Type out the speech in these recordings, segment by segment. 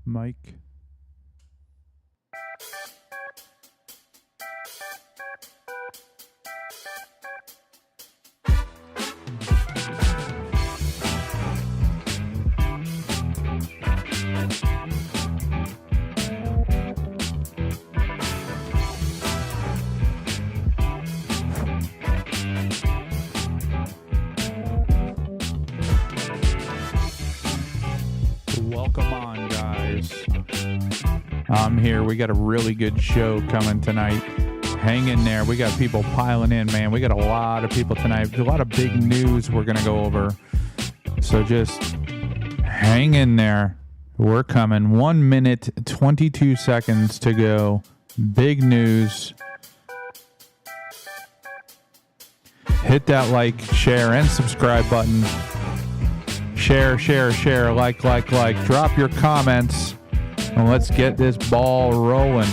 Mike. Welcome on, guys. I'm here. We got a really good show coming tonight. Hang in there. We got people piling in, man. We got a lot of people tonight. A lot of big news we're going to go over. So just hang in there. We're coming. 1 minute, 22 seconds to go. Big news. Hit that like, share, and subscribe button. Share, like. Drop your comments, and let's get this ball rolling.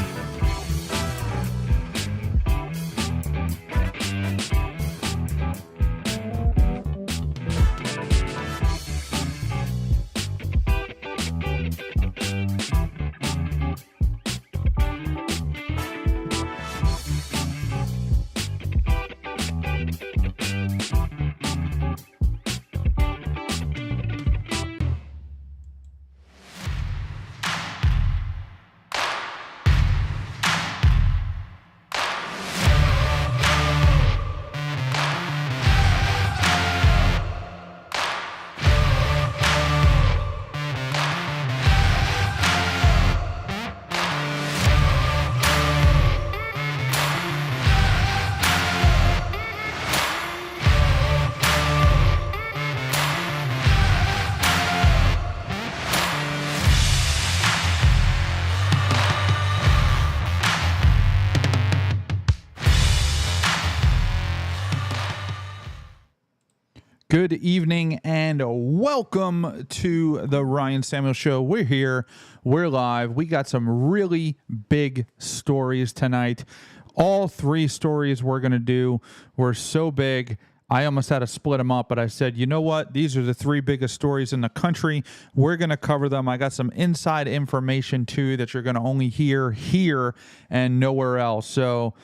Good evening and welcome to the Ryan Samuel Show. We're here. We're live. We got some really big stories tonight. All three stories we're going to do were so big, I almost had to split them up, but I said, you know what? These are the three biggest stories in the country. We're going to cover them. I got some inside information, too, that you're going to only hear here and nowhere else. So,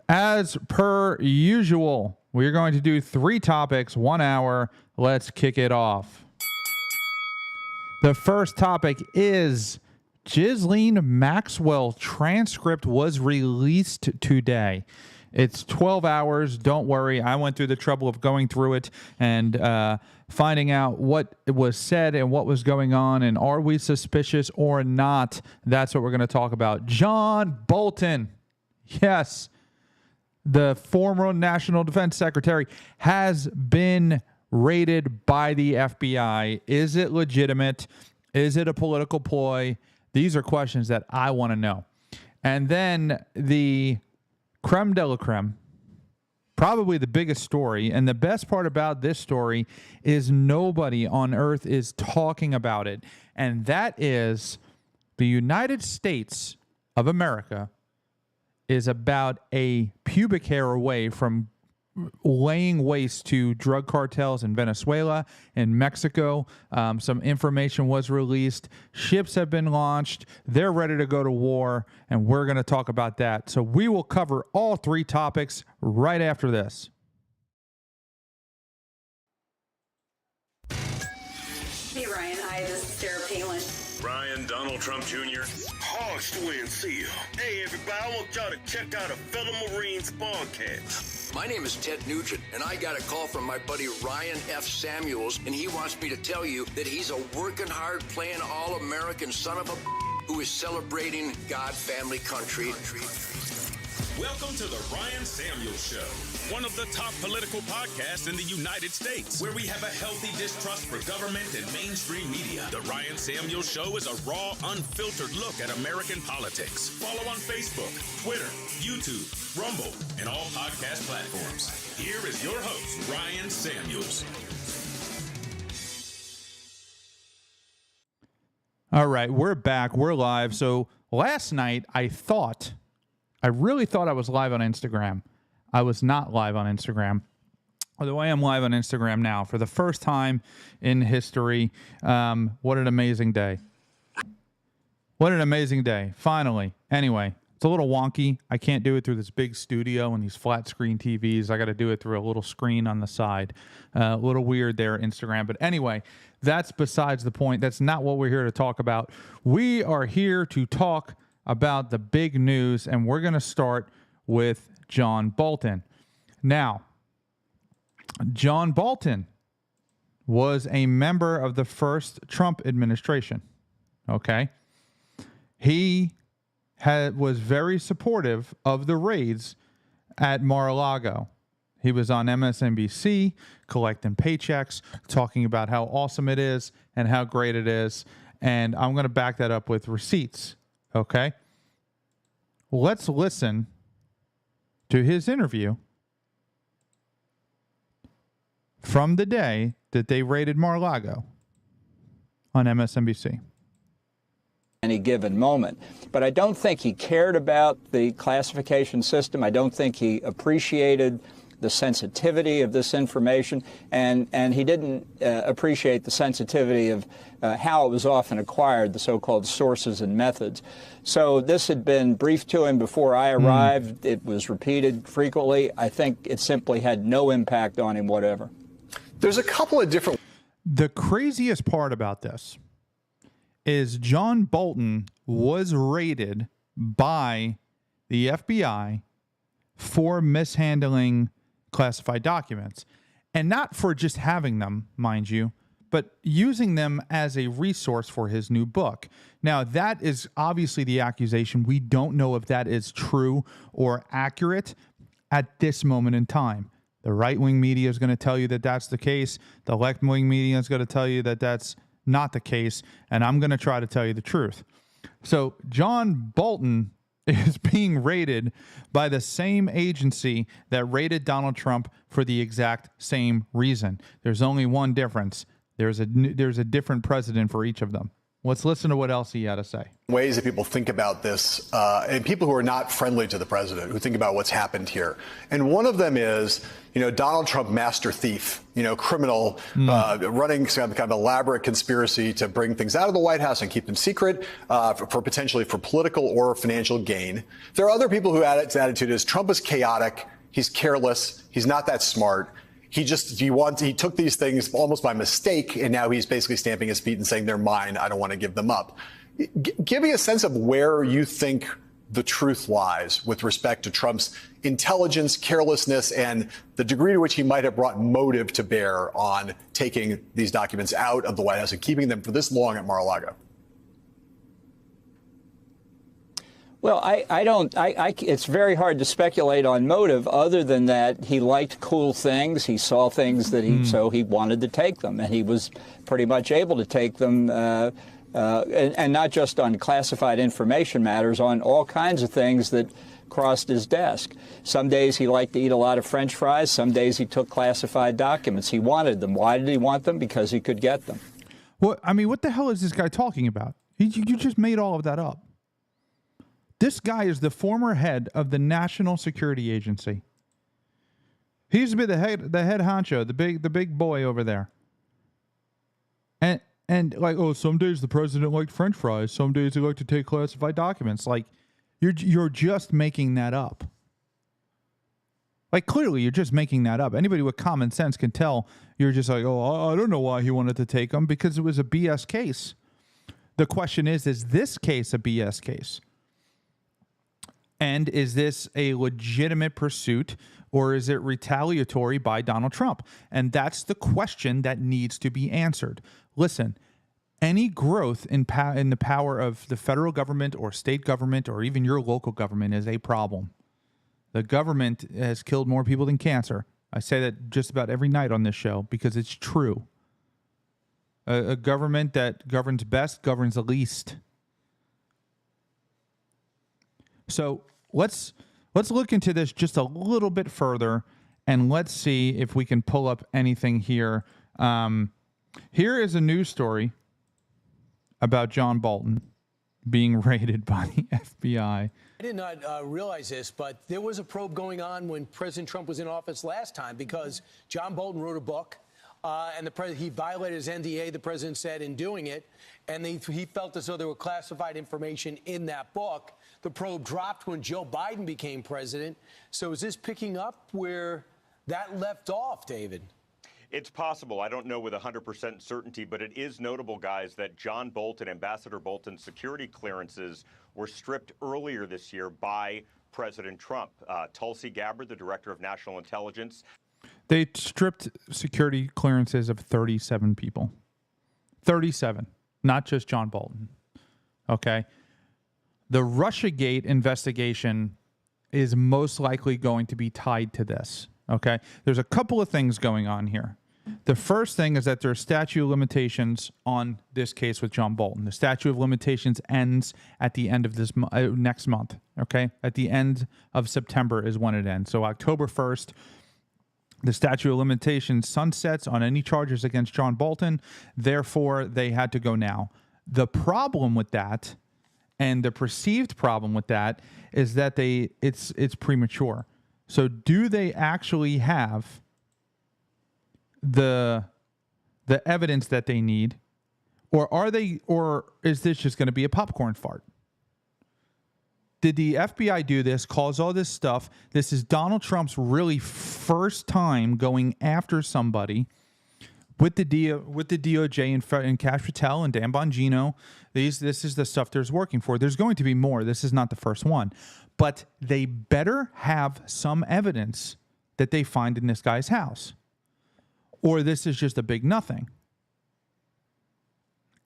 as per usual, we're going to do 3 topics, 1 hour. Let's kick it off. The first topic is Ghislaine Maxwell transcript was released today. It's 12 hours. Don't worry. I went through the trouble of going through it and finding out what was said and what was going on and are we suspicious or not. That's what we're going to talk about. John Bolton. Yes. The former National Defense Secretary has been raided by the FBI. Is it legitimate? Is it a political ploy? These are questions that I want to know. And then the creme de la creme, probably the biggest story, and the best part about this story is nobody on earth is talking about it, and that is the United States of America is about a pubic hair away from laying waste to drug cartels in Venezuela and Mexico. Some information was released. Ships have been launched. They're ready to go to war, and we're going to talk about that. So we will cover all 3 topics right after this. Hey, Ryan. Hi, this is Sarah Palin. Ryan, Donald Trump Jr. Harsh to win, see you. Hey, everybody, I want y'all to check out a fellow Marines podcast. My name is Ted Nugent, and I got a call from my buddy Ryan F. Samuels, and he wants me to tell you that he's a working hard, playing all-American son of a who is celebrating God, family, country. Welcome to the Ryan Samuels Show, one of the top political podcasts in the United States, where we have a healthy distrust for government and mainstream media. The Ryan Samuels Show is a raw, unfiltered look at American politics. Follow on Facebook, Twitter, YouTube, Rumble, and all podcast platforms. Here is your host, Ryan Samuels. All right, we're back. We're live. So last night, I really thought I was live on Instagram. I was not live on Instagram. Although I am live on Instagram now for the first time in history. What an amazing day. What an amazing day. Finally. Anyway, it's a little wonky. I can't do it through this big studio and these flat screen TVs. I got to do it through a little screen on the side. A little weird there, Instagram. But anyway, that's besides the point. That's not what we're here to talk about. We are here to talk about the big news, and we're going to start with John Bolton. Now, John Bolton was a member of the first Trump administration, okay? He was very supportive of the raids at Mar-a-Lago. He was on MSNBC collecting paychecks, talking about how awesome it is and how great it is, and I'm going to back that up with receipts. Okay, let's listen to his interview from the day that they raided Mar-a-Lago on MSNBC. Any given moment. But I don't think he cared about the classification system. I don't think he appreciated the sensitivity of this information, and he didn't appreciate the sensitivity of how it was often acquired, the so-called sources and methods. So this had been briefed to him before I arrived. It was repeated frequently. I think it simply had no impact on him whatever. There's a couple of different... The craziest part about this is John Bolton was raided by the FBI for mishandling classified documents, and not for just having them, mind you, but using them as a resource for his new book. Now, that is obviously the accusation. We don't know if that is true or accurate at this moment in time. The right-wing media is going to tell you that that's the case. The left-wing media is going to tell you that that's not the case, and I'm going to try to tell you the truth. So John Bolton is being raided by the same agency that raided Donald Trump for the exact same reason. There's only one difference. There's a different president for each of them. Let's listen to what else he had to say. Ways that people think about this, and people who are not friendly to the president, who think about what's happened here. And one of them is, Donald Trump, master thief, criminal, running some kind of elaborate conspiracy to bring things out of the White House and keep them secret for potentially for political or financial gain. There are other people who his attitude is Trump is chaotic. He's careless. He's not that smart. He took these things almost by mistake, and now he's basically stamping his feet and saying they're mine. I don't want to give them up. Give me a sense of where you think the truth lies with respect to Trump's intelligence, carelessness, and the degree to which he might have brought motive to bear on taking these documents out of the White House and keeping them for this long at Mar-a-Lago. Well, it's very hard to speculate on motive other than that he liked cool things. He saw things that so he wanted to take them, and he was pretty much able to take them, and not just on classified information matters, on all kinds of things that crossed his desk. Some days he liked to eat a lot of French fries. Some days he took classified documents. He wanted them. Why did he want them? Because he could get them. Well, I mean, what the hell is this guy talking about? You just made all of that up. This guy is the former head of the National Security Agency. He used to be the head honcho, the big boy over there. And like, oh, some days the president liked French fries. Some days he liked to take classified documents. Like, you're just making that up. Like, clearly, you're just making that up. Anybody with common sense can tell you're just like, oh, I don't know why he wanted to take them, because it was a BS case. The question is this case a BS case? And is this a legitimate pursuit, or is it retaliatory by Donald Trump? And that's the question that needs to be answered. Listen, any growth in the power of the federal government or state government or even your local government is a problem. The government has killed more people than cancer. I say that just about every night on this show because it's true. A government that governs best governs the least. So let's look into this just a little bit further, and let's see if we can pull up anything here. Here is a news story about John Bolton being raided by the FBI. I did not realize this, but there was a probe going on when President Trump was in office last time, because John Bolton wrote a book, and he violated his NDA, the president said, in doing it, and he felt as though there were classified information in that book. The probe dropped when Joe Biden became president. So is this picking up where that left off, David? It's possible. I don't know with 100% certainty, but it is notable, guys, that John Bolton, Ambassador Bolton's security clearances were stripped earlier this year by President Trump. Tulsi Gabbard, the director of national intelligence. They stripped security clearances of 37 people. 37, not just John Bolton. Okay. The Russiagate investigation is most likely going to be tied to this. Okay. There's a couple of things going on here. The first thing is that there's statute of limitations on this case with John Bolton. The statute of limitations ends at the end of this next month. Okay. At the end of September is when it ends. So October 1st, the statute of limitations sunsets on any charges against John Bolton. Therefore, they had to go now. The problem with that, and the perceived problem with that, is that it's premature. So do they actually have the evidence that they need, or is this just going to be a popcorn fart? Did the FBI do this, cause all this stuff? This is Donald Trump's really first time going after somebody with the DOJ and Kash Patel and Dan Bongino. This is the stuff there's working for. There's going to be more. This is not the first one. But they better have some evidence that they find in this guy's house, or this is just a big nothing.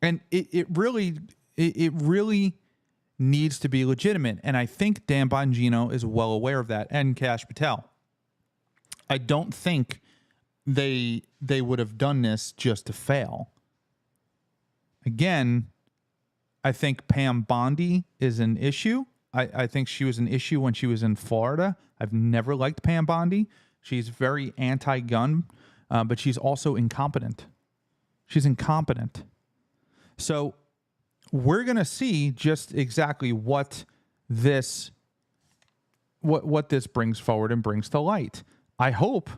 And it really needs to be legitimate. And I think Dan Bongino is well aware of that, and Kash Patel. I don't think they would have done this just to fail. Again, I think Pam Bondi is an issue. I think she was an issue when she was in Florida. I've never liked Pam Bondi. She's very anti-gun, but she's also incompetent. She's incompetent. So we're going to see just exactly what this brings forward and brings to light. I hope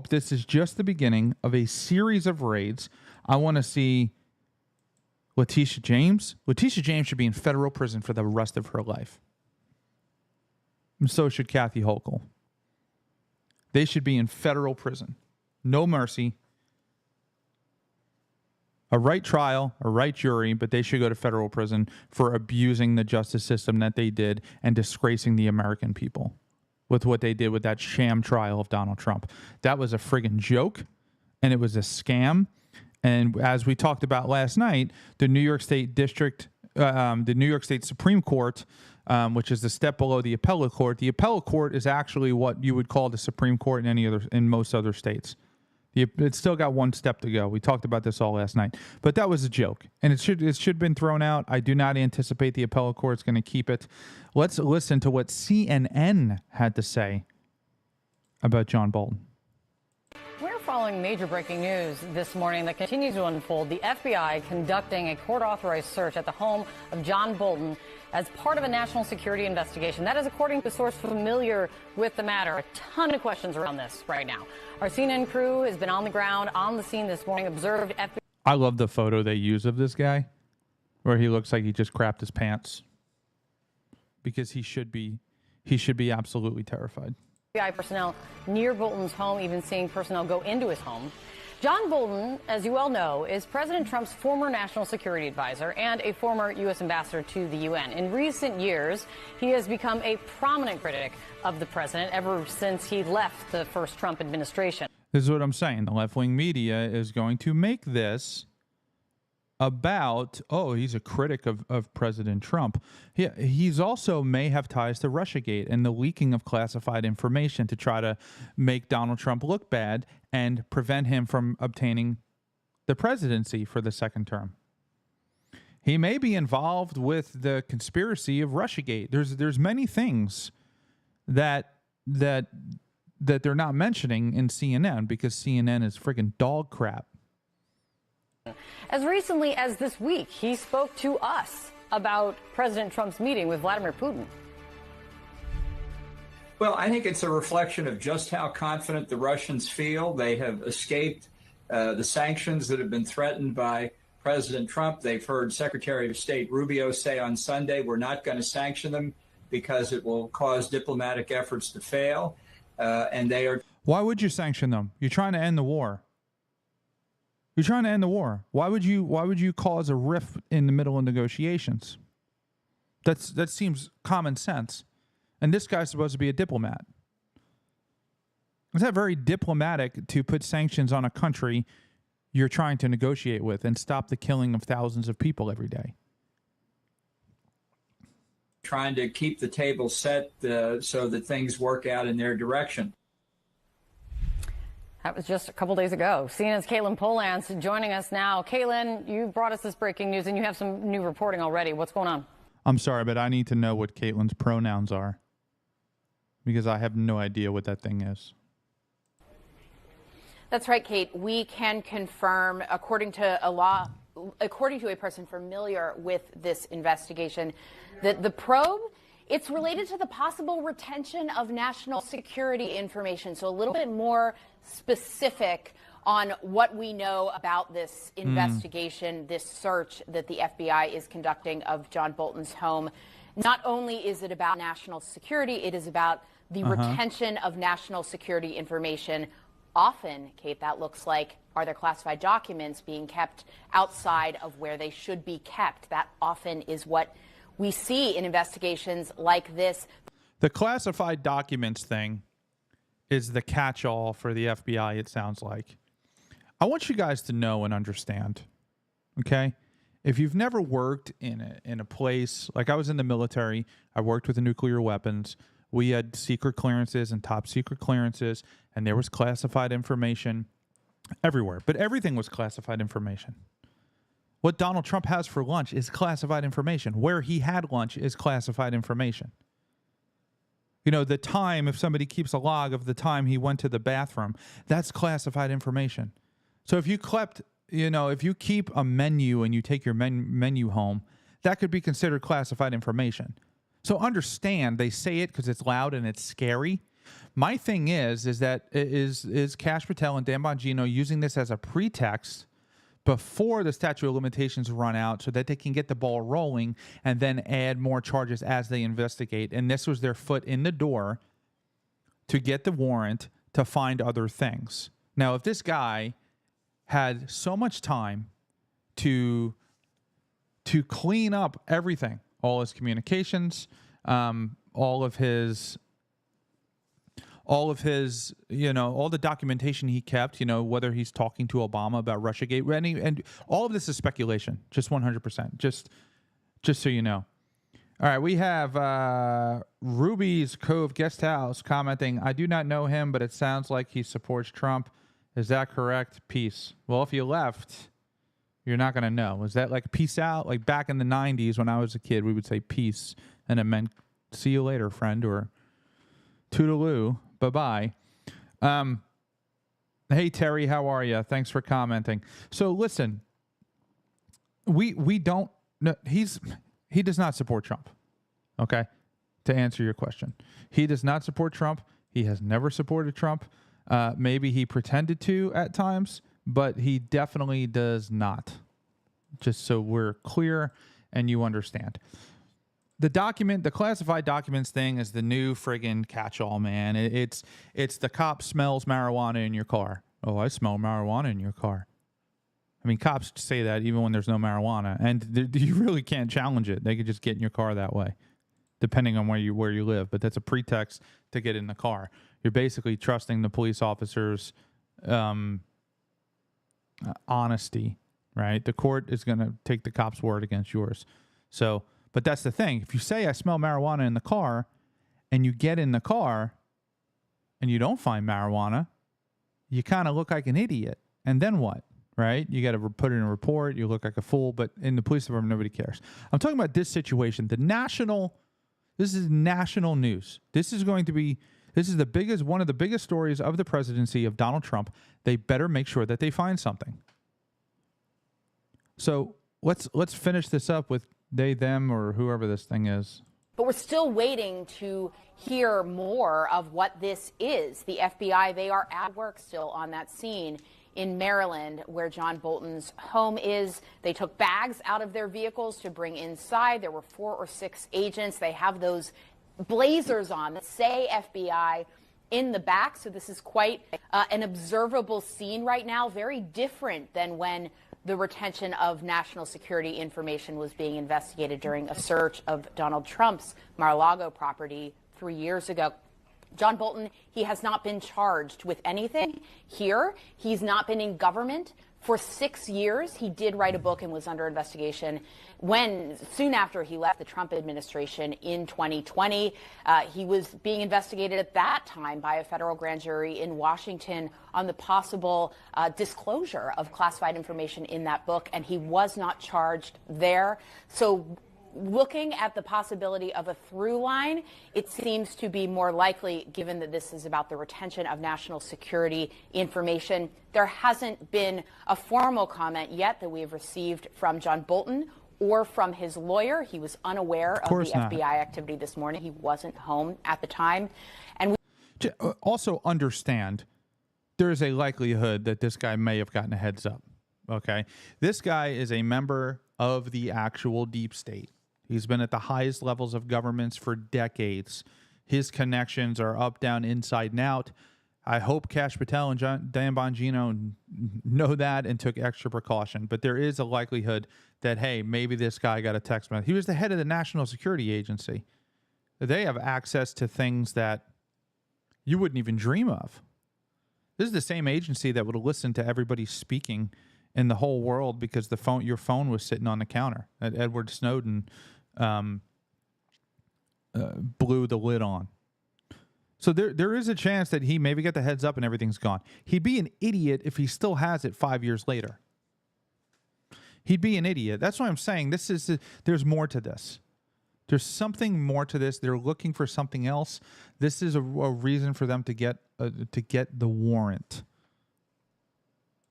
this is just the beginning of a series of raids. I want to see Letitia James. Letitia James should be in federal prison for the rest of her life. And so should Kathy Hochul. They should be in federal prison. No mercy. A right trial, a right jury, but they should go to federal prison for abusing the justice system that they did and disgracing the American people with what they did with that sham trial of Donald Trump. That was a friggin' joke, and it was a scam. And as we talked about last night, the New York State the New York State Supreme Court, which is the step below the appellate court. The appellate court is actually what you would call the Supreme Court in most other states. It's still got one step to go. We talked about this all last night, but that was a joke, and it should have been thrown out. I do not anticipate the appellate court's going to keep it. Let's listen to what CNN had to say about John Bolton. We're following major breaking news this morning that continues to unfold. The FBI conducting a court-authorized search at the home of John Bolton as part of a national security investigation. That is according to a source familiar with the matter. A ton of questions around this right now. Our CNN crew has been on the ground, on the scene this morning, observed FBI. I love the photo they use of this guy where he looks like he just crapped his pants, because he should be he should be absolutely terrified. FBI personnel near Bolton's home, even seeing personnel go into his home. John Bolton, as you well know, is President Trump's former national security advisor and a former U.S. ambassador to the UN. In recent years, he has become a prominent critic of the president ever since he left the first Trump administration. This is what I'm saying. The left-wing media is going to make this about, oh, he's a critic of President Trump. He's also may have ties to Russiagate and the leaking of classified information to try to make Donald Trump look bad and prevent him from obtaining the presidency for the second term. He may be involved with the conspiracy of Russiagate. There's many things that they're not mentioning in CNN because CNN is friggin' dog crap. As recently as this week, he spoke to us about President Trump's meeting with Vladimir Putin. Well, I think it's a reflection of just how confident the Russians feel. They have escaped the sanctions that have been threatened by President Trump. They've heard Secretary of State Rubio say on Sunday, we're not going to sanction them because it will cause diplomatic efforts to fail. And they are. Why would you sanction them? You're trying to end the war. You're trying to end the war. Why would you cause a rift in the middle of negotiations? That seems common sense. And this guy's supposed to be a diplomat. Is that very diplomatic to put sanctions on a country you're trying to negotiate with and stop the killing of thousands of people every day? Trying to keep the table set so that things work out in their direction. That was just a couple days ago. CNN's Caitlin Polans joining us now. Caitlin, you brought us this breaking news, and you have some new reporting already. What's going on? I'm sorry, but I need to know what Caitlin's pronouns are because I have no idea what that thing is. That's right, Kate. We can confirm, according to a person familiar with this investigation, that the probe, it's related to the possible retention of national security information. So a little bit more specific on what we know about this investigation, this search that the FBI is conducting of John Bolton's home. Not only is it about national security, it is about the retention of national security information. Often, Kate, that looks like, are there classified documents being kept outside of where they should be kept? That often is what we see in investigations like this. The classified documents thing is the catch-all for the FBI, it sounds like. I want you guys to know and understand, okay? If you've never worked in a place, like I was in the military, I worked with nuclear weapons. We had secret clearances and top secret clearances, and there was classified information everywhere. But everything was classified information. What Donald Trump has for lunch is classified information. Where he had lunch is classified information. You know, the time, if somebody keeps a log of the time he went to the bathroom, that's classified information. So if you if you keep a menu and you take your menu home, that could be considered classified information. So understand, they say it because it's loud and it's scary. My thing is Kash Patel and Dan Bongino using this as a pretext before the statute of limitations run out so that they can get the ball rolling and then add more charges as they investigate. And this was their foot in the door to get the warrant to find other things. Now, if this guy had so much time to clean up everything, all his communications, all of his, all the documentation he kept, whether he's talking to Obama about Russiagate, and all of this is speculation, just 100%, just so you know. All right, we have Ruby's Cove Guest House commenting, I do not know him, but it sounds like he supports Trump. Is that correct? Peace. Well, if you left, you're not going to know. Is that like peace out? Like back in the 90s when I was a kid, we would say peace, and it meant see you later, friend, or toodaloo, bye-bye. Hey, Terry, how are you? Thanks for commenting. So listen, we don't know. He does not support Trump, okay? To answer your question. He does not support Trump. He has never supported Trump. Maybe he pretended to at times, but he definitely does not. Just so we're clear and you understand. the classified documents thing is the new friggin' catch-all, man. It's the cop smells marijuana in your car. Oh, I smell marijuana in your car. I mean, cops say that even when there's no marijuana, and you really can't challenge it. They could just get in your car that way, depending on where you live. But that's a pretext to get in the car. You're basically trusting the police officers' honesty, right? The court is going to take the cop's word against yours. So, but that's the thing. If you say I smell marijuana in the car, and you get in the car, and you don't find marijuana, you kind of look like an idiot. And then what? Right? You got to put in a report. You look like a fool, but in the police department, nobody cares. I'm talking about this situation. This is national news. This is one of the biggest stories of the presidency of Donald Trump. They better make sure that they find something. So let's finish this up with they, them, or whoever this thing is. But we're still waiting to hear more of what this is. The FBI, they are at work still on that scene in Maryland, where John Bolton's home is. They took bags out of their vehicles to bring inside. There were 4 or 6 agents. They have those blazers on that say FBI in the back. So this is quite an observable scene right now, very different than when the retention of national security information was being investigated during a search of Donald Trump's Mar-a-Lago property 3 years ago. John Bolton, he has not been charged with anything here. He's not been in government for 6 years. He did write a book and was under investigation soon after he left the Trump administration in 2020. He was being investigated at that time by a federal grand jury in Washington on the possible disclosure of classified information in that book, and he was not charged there. So looking at the possibility of a through line, it seems to be more likely, given that this is about the retention of national security information. There hasn't been a formal comment yet that we have received from John Bolton or from his lawyer. He was unaware of the FBI activity this morning. He wasn't home at the time. And also understand there is a likelihood that this guy may have gotten a heads up. Okay. This guy is a member of the actual deep state. He's been at the highest levels of governments for decades. His connections are up, down, inside, and out. I hope Kash Patel and Dan Bongino know that and took extra precaution. But there is a likelihood that, hey, maybe this guy got a text message. He was the head of the National Security Agency. They have access to things that you wouldn't even dream of. This is the same agency that would have listened to everybody speaking in the whole world because your phone was sitting on the counter that Edward Snowden blew the lid on. So there is a chance that he maybe got the heads up and everything's gone. He'd be an idiot if he still has it 5 years later. He'd be an idiot. That's why I'm saying there's more to this. There's something more to this. They're looking for something else. This is a reason for them to get the warrant.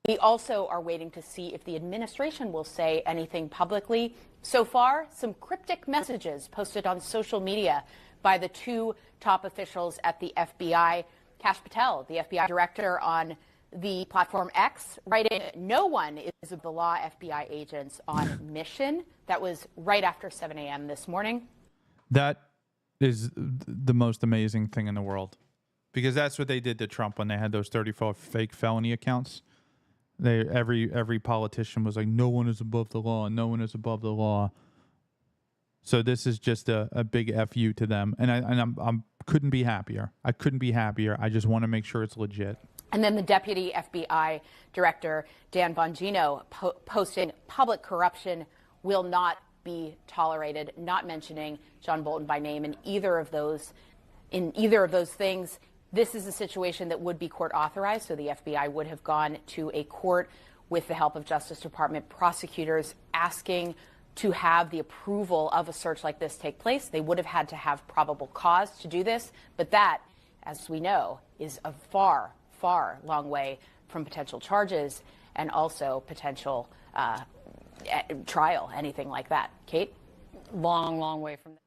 We also are waiting to see if the administration will say anything publicly. So far, some cryptic messages posted on social media by the 2 top officials at the FBI. Kash Patel, the FBI director, on the platform X, writing, "No one is of the law FBI agents on mission." That was right after 7 a.m. this morning. That is the most amazing thing in the world, because that's what they did to Trump when they had those 34 fake felony accounts. Every politician was like, no one is above the law, no one is above the law. So this is just a big FU to them, and I couldn't be happier. I couldn't be happier. I just want to make sure it's legit. And then the deputy FBI director, Dan Bongino, posting, "Public corruption will not be tolerated," not mentioning John Bolton by name in either of those things. This is a situation that would be court authorized, so the FBI would have gone to a court with the help of Justice Department prosecutors asking to have the approval of a search like this take place. They would have had to have probable cause to do this, but that, as we know, is a far, far long way from potential charges and also potential trial, anything like that. Kate? Long, long way from that.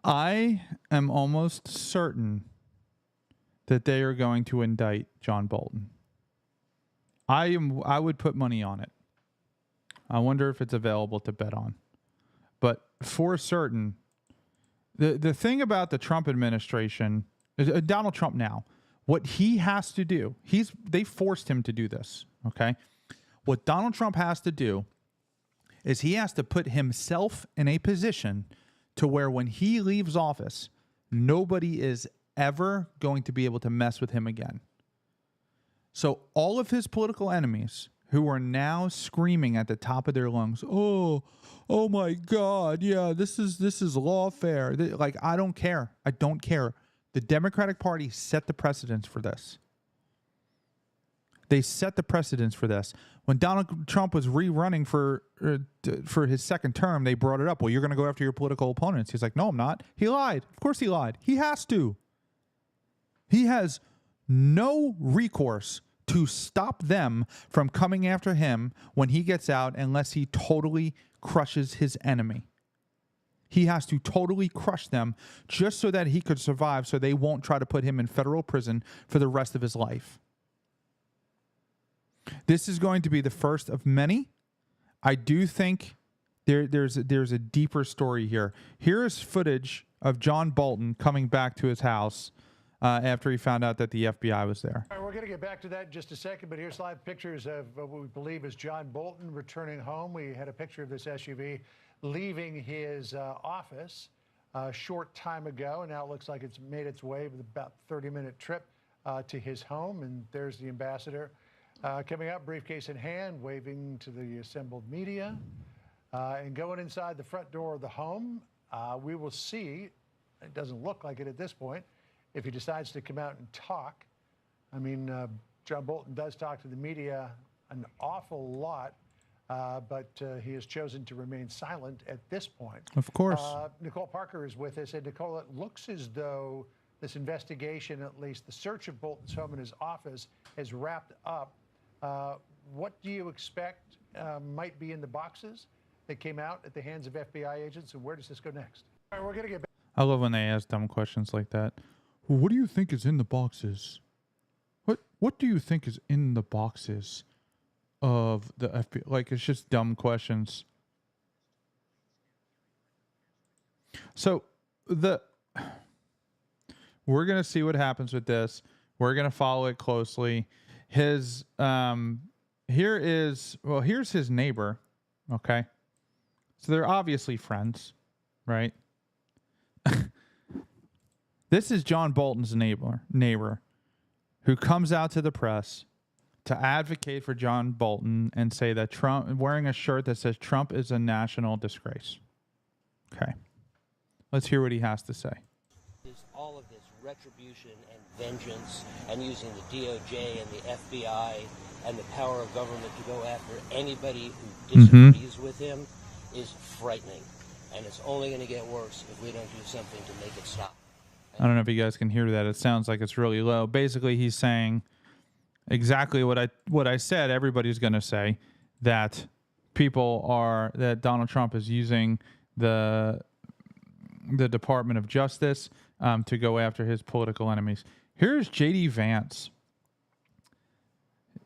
I am almost certain that they are going to indict John Bolton. I would put money on it. I wonder if it's available to bet on. but for certain, the thing about the Trump administration, Donald Trump now, what he has to do, they forced him to do this, okay? What Donald Trump has to do is he has to put himself in a position to where when he leaves office, nobody is ever going to be able to mess with him again. So all of his political enemies who are now screaming at the top of their lungs, oh my God, yeah, this is lawfare. Like, I don't care. I don't care. The Democratic Party set the precedence for this. They set the precedence for this. When Donald Trump was rerunning for his second term, they brought it up. Well, you're going to go after your political opponents. He's like, no, I'm not. He lied. Of course he lied. He has to. He has no recourse to stop them from coming after him when he gets out unless he totally crushes his enemy. He has to totally crush them just so that he could survive, so they won't try to put him in federal prison for the rest of his life. This is going to be the first of many. I do think there's a deeper story here. Here is footage of John Bolton coming back to his house after he found out that the FBI was there. All right, we're going to get back to that in just a second, but here's live pictures of what we believe is John Bolton returning home. We had a picture of this SUV leaving his office a short time ago, and now it looks like it's made its way with about a 30-minute trip to his home, and there's the ambassador coming up, briefcase in hand, waving to the assembled media, and going inside the front door of the home. We will see, it doesn't look like it at this point, if he decides to come out and talk. I mean, John Bolton does talk to the media an awful lot, but he has chosen to remain silent at this point. Of course. Nicole Parker is with us. And Nicole, it looks as though this investigation, at least the search of Bolton's home and his office, has wrapped up. What do you expect might be in the boxes that came out at the hands of FBI agents, and where does this go next? All right, we're going to get back. I love when they ask dumb questions like that. Well, what do you think is in the boxes? What do you think is in the boxes of the FBI? Like, it's just dumb questions. So we're going to see what happens with this. We're going to follow it closely. Here's his neighbor. Okay. So they're obviously friends, right? This is John Bolton's neighbor who comes out to the press to advocate for John Bolton and say that Trump, wearing a shirt that says Trump is a national disgrace. Okay. Let's hear what he has to say. All of this retribution and vengeance and using the DOJ and the FBI and the power of government to go after anybody who disagrees with him is frightening. And it's only going to get worse if we don't do something to make it stop. I don't know if you guys can hear that. It sounds like it's really low. Basically, he's saying exactly what I said everybody's going to say, that that Donald Trump is using the Department of Justice to go after his political enemies. Here's J.D. Vance.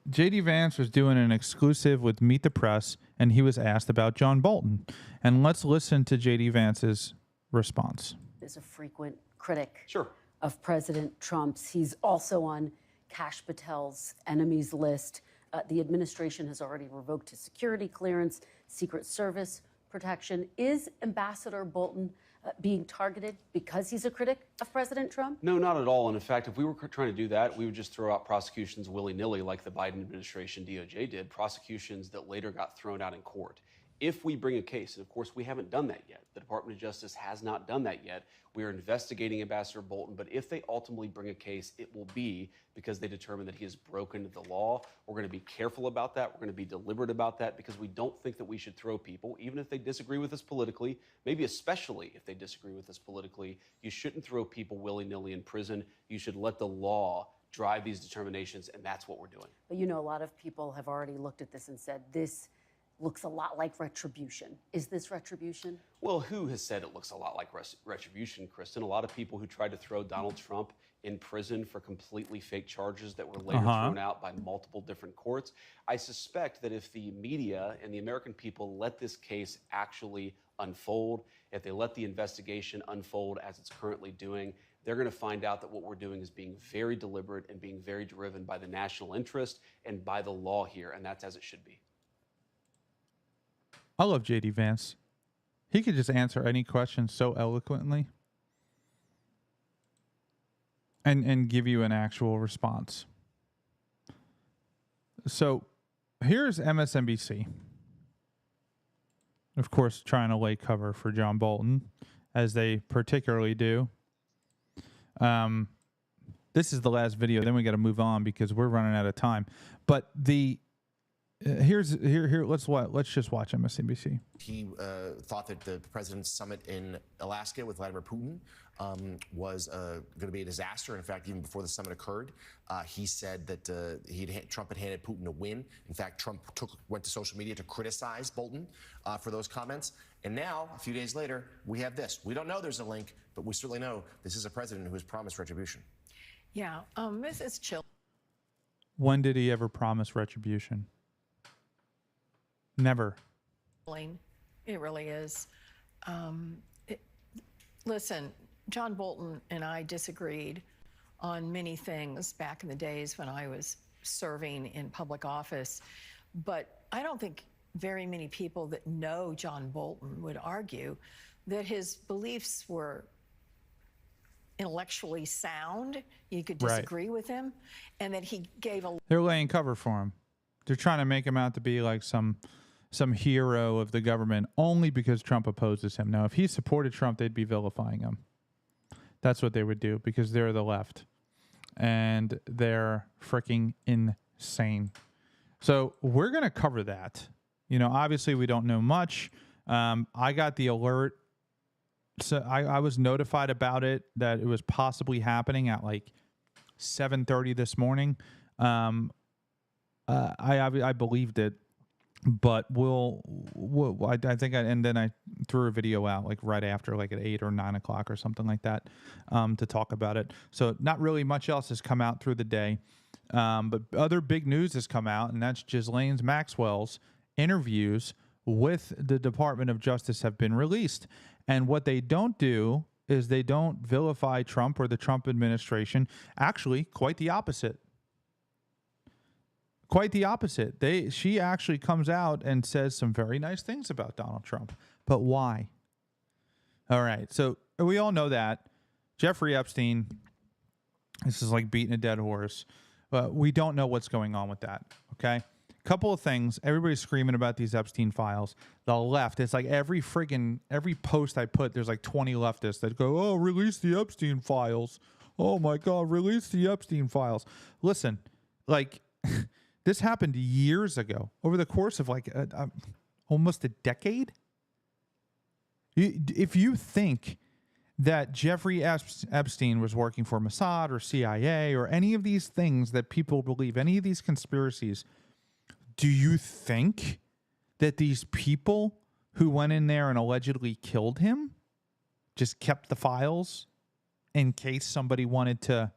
J.D. Vance was doing an exclusive with Meet the Press, and he was asked about John Bolton. And let's listen to J.D. Vance's response. Is a frequent critic of President Trump's. He's also on Kash Patel's enemies list. The administration has already revoked his security clearance, Secret Service protection. Is Ambassador Bolton being targeted because he's a critic of President Trump? No, not at all. And in fact, if we were trying to do that, we would just throw out prosecutions willy-nilly like the Biden administration DOJ did, prosecutions that later got thrown out in court. If we bring a case, and of course we haven't done that yet, the Department of Justice has not done that yet. We are investigating Ambassador Bolton, but if they ultimately bring a case, it will be because they determine that he has broken the law. We're going to be careful about that. We're going to be deliberate about that because we don't think that we should throw people, even if they disagree with us politically, maybe especially if they disagree with us politically. You shouldn't throw people willy-nilly in prison. You should let the law drive these determinations, and that's what we're doing. But you know, a lot of people have already looked at this and said, this looks a lot like retribution. Is this retribution? Well, who has said it looks a lot like retribution, Kristen? A lot of people who tried to throw Donald Trump in prison for completely fake charges that were later thrown out by multiple different courts. I suspect that if the media and the American people let this case actually unfold, if they let the investigation unfold as it's currently doing, they're going to find out that what we're doing is being very deliberate and being very driven by the national interest and by the law here, and that's as it should be. I love J.D. Vance. He could just answer any question so eloquently and give you an actual response. So here's MSNBC, of course, trying to lay cover for John Bolton, as they particularly do. This is the last video. Then we got to move on because we're running out of time. But the let's just watch MSNBC. He thought that the president's summit in Alaska with Vladimir Putin was going to be a disaster. In fact, even before the summit occurred, he said that Trump had handed Putin a win. In fact, Trump went to social media to criticize Bolton for those comments. And now, a few days later, we have this. We don't know there's a link, but we certainly know this is a president who has promised retribution. Yeah, Mrs. Chill. When did he ever promise retribution? Never. It really is. Listen, John Bolton and I disagreed on many things back in the days when I was serving in public office, but I don't think very many people that know John Bolton would argue that his beliefs were intellectually sound. You could disagree with him, and that he gave a... They're laying cover for him. They're trying to make him out to be like some hero of the government only because Trump opposes him. Now, if he supported Trump, they'd be vilifying him. That's what they would do because they're the left. And they're freaking insane. So we're going to cover that. You know, obviously we don't know much. I got the alert. So I was notified about it, that it was possibly happening at like 7:30 this morning. I believed it. But I think and then I threw a video out like right after, like at 8 or 9 o'clock or something like that, to talk about it. So not really much else has come out through the day. But other big news has come out, and that's Ghislaine Maxwell's interviews with the Department of Justice have been released. And what they don't do is they don't vilify Trump or the Trump administration. Actually, quite the opposite. Quite the opposite. She actually comes out and says some very nice things about Donald Trump. But why? All right. So we all know that. Jeffrey Epstein, this is like beating a dead horse. We don't know what's going on with that. Okay. Couple of things. Everybody's screaming about these Epstein files. The left, it's like every post I put, there's like 20 leftists that go, oh, release the Epstein files. Oh my God, release the Epstein files. Listen, like, this happened years ago, over the course of like almost a decade. If you think that Jeffrey Epstein was working for Mossad or CIA or any of these things that people believe, any of these conspiracies, do you think that these people who went in there and allegedly killed him just kept the files in case somebody wanted to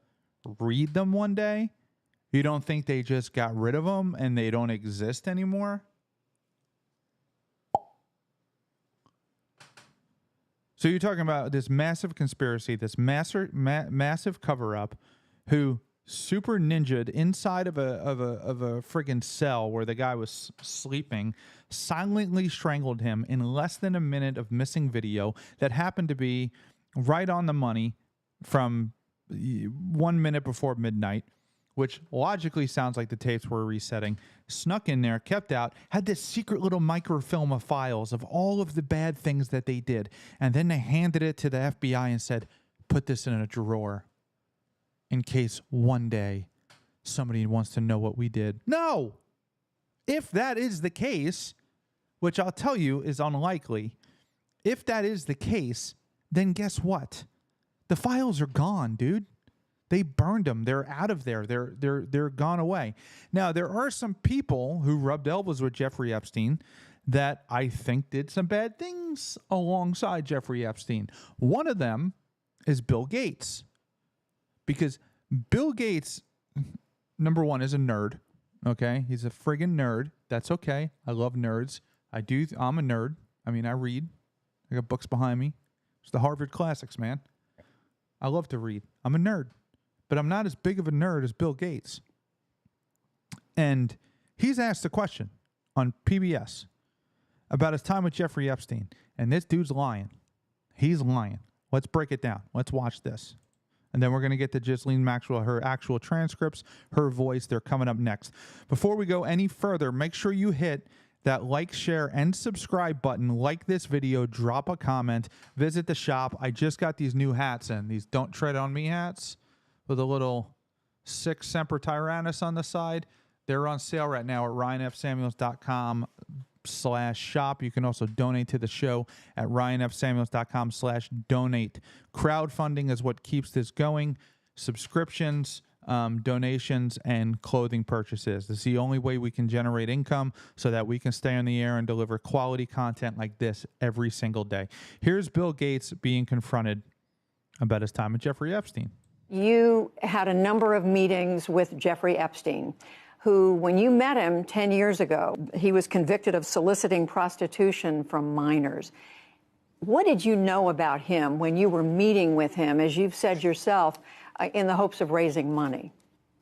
read them one day? You don't think they just got rid of them and they don't exist anymore? So you're talking about this massive conspiracy, this massive cover-up, who super ninja'd inside of a friggin' cell where the guy was sleeping, silently strangled him in less than a minute of missing video that happened to be right on the money from 1 minute before midnight, which logically sounds like the tapes were resetting, snuck in there, kept out, had this secret little microfilm of files of all of the bad things that they did. And then they handed it to the FBI and said, put this in a drawer in case one day somebody wants to know what we did. No! If that is the case, which I'll tell you is unlikely, if that is the case, then guess what? The files are gone, dude. They burned them. They're out of there. They're gone away. Now, there are some people who rubbed elbows with Jeffrey Epstein that I think did some bad things alongside Jeffrey Epstein. One of them is Bill Gates. Because Bill Gates, number one, is a nerd. Okay? He's a friggin' nerd. That's okay. I love nerds. I'm a nerd. I mean, I read. I got books behind me. It's the Harvard classics, man. I love to read. I'm a nerd, but I'm not as big of a nerd as Bill Gates. And he's asked a question on PBS about his time with Jeffrey Epstein, and this dude's lying. He's lying. Let's break it down. Let's watch this. And then we're going to get to Ghislaine Maxwell, her actual transcripts, her voice. They're coming up next. Before we go any further, make sure you hit that like, share, and subscribe button. Like this video, drop a comment, visit the shop. I just got these new hats in, these Don't Tread on Me hats with a little Sic Semper Tyrannis on the side. They're on sale right now at ryanfsamuels.com/shop. You can also donate to the show at ryanfsamuels.com/donate. Crowdfunding is what keeps this going. Subscriptions, donations, and clothing purchases. This is the only way we can generate income so that we can stay on the air and deliver quality content like this every single day. Here's Bill Gates being confronted about his time with Jeffrey Epstein. You had a number of meetings with Jeffrey Epstein, who, when you met him 10 years ago, he was convicted of soliciting prostitution from minors. What did you know about him when you were meeting with him, as you've said yourself, in the hopes of raising money?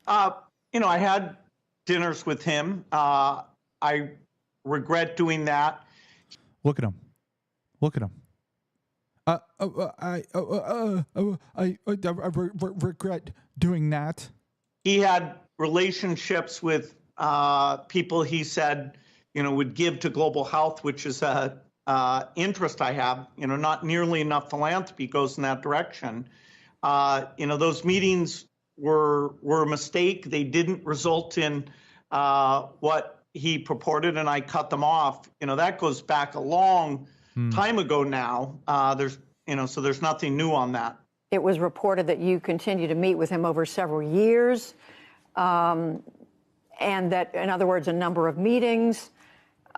I had dinners with him. I regret doing that. Look at him. Look at him. I regret doing that. He had relationships with people he said, would give to global health, which is a interest I have. Not nearly enough philanthropy goes in that direction. Those meetings were a mistake. They didn't result in what he purported, and I cut them off. That goes back a long time ago now. So there's nothing new on that. It was reported that you continued to meet with him over several years, and that, in other words, a number of meetings.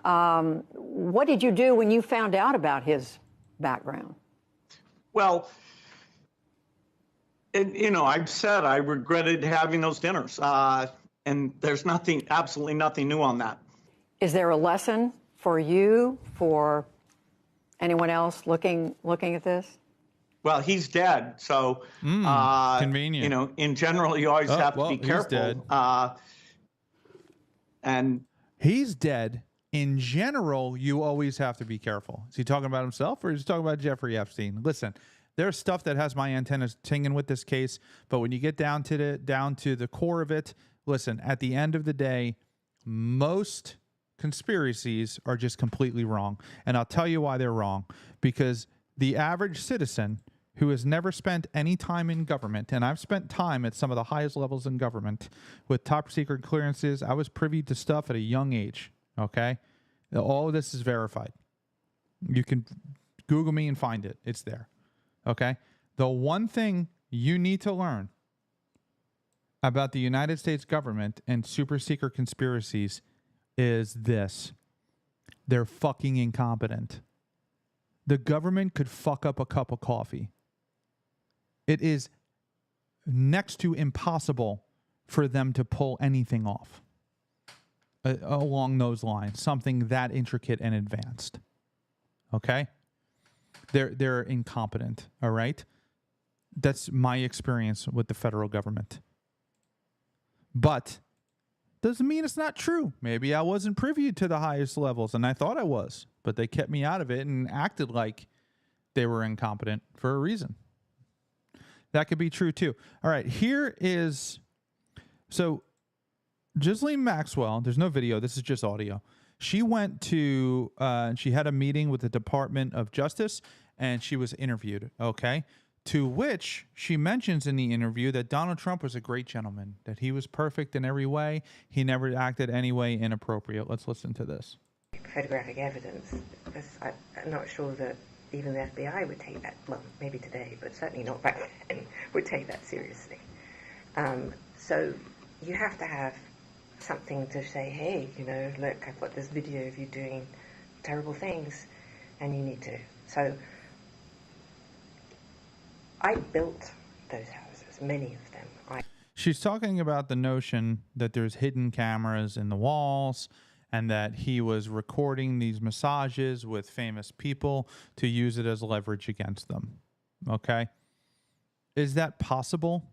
What did you do when you found out about his background? Well, I've said I regretted having those dinners, and there's absolutely nothing new on that. Is there a lesson for you, for anyone else looking at this? Well, he's dead, so convenient. In general, you always have to be careful. He's dead. And he's dead. In general, you always have to be careful. Is he talking about himself, or is he talking about Jeffrey Epstein? Listen, there's stuff that has my antennas tinging with this case, but when you get down to the core of it, listen. At the end of the day, most conspiracies are just completely wrong, and I'll tell you why they're wrong. Because the average citizen who has never spent any time in government, and I've spent time at some of the highest levels in government with top secret clearances. I was privy to stuff at a young age. Okay, all of this is verified. You can Google me and find it. It's there. Okay, the one thing you need to learn about the United States government and super secret conspiracies is this: they're fucking incompetent. The government could fuck up a cup of coffee. It is next to impossible for them to pull anything off along those lines, something that intricate and advanced. Okay? They're incompetent, all right? That's my experience with the federal government. But doesn't mean it's not true. Maybe I wasn't privy to the highest levels, and I thought I was, but they kept me out of it and acted like they were incompetent for a reason. That could be true too. All right, here is... So, Ghislaine Maxwell, there's no video, this is just audio. She went to, she had a meeting with the Department of Justice, and she was interviewed, okay? To which she mentions in the interview that Donald Trump was a great gentleman, that he was perfect in every way. He never acted any way inappropriate. Let's listen to this. Photographic evidence, I'm not sure that even the FBI would take that, well, maybe today, but certainly not back then, would take that seriously. So you have to have something to say, hey, look, I've got this video of you doing terrible things, and you need to. So I built those houses, many of them. She's talking about the notion that there's hidden cameras in the walls and that he was recording these massages with famous people to use it as leverage against them. Okay? Is that possible?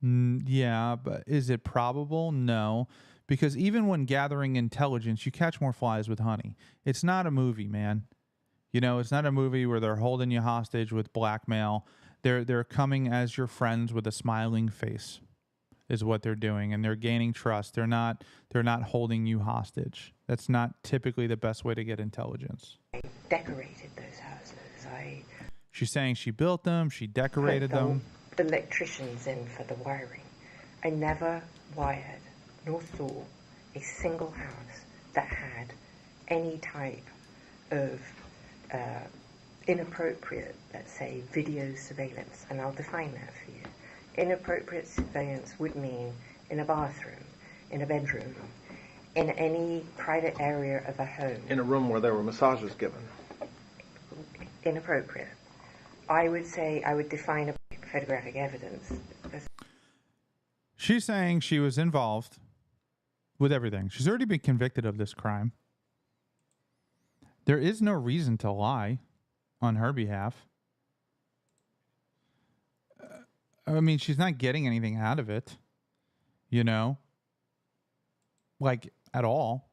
Yeah, but is it probable? No. Because even when gathering intelligence, you catch more flies with honey. It's not a movie, man. You know, it's not a movie where they're holding you hostage with blackmail. They're coming as your friends with a smiling face, is what they're doing, and they're gaining trust. They're not holding you hostage. That's not typically the best way to get intelligence. I decorated those houses. She's saying she built them, she decorated them. The electricians in for the wiring. I never wired nor saw a single house that had any type of inappropriate, let's say, video surveillance, and I'll define that for you. Inappropriate surveillance would mean in a bathroom, in a bedroom, in any private area of a home. In a room where there were massages given. Inappropriate. I would say I would define photographic evidence as... She's saying she was involved with everything. She's already been convicted of this crime. There is no reason to lie on her behalf. I mean, she's not getting anything out of it, you know, like at all.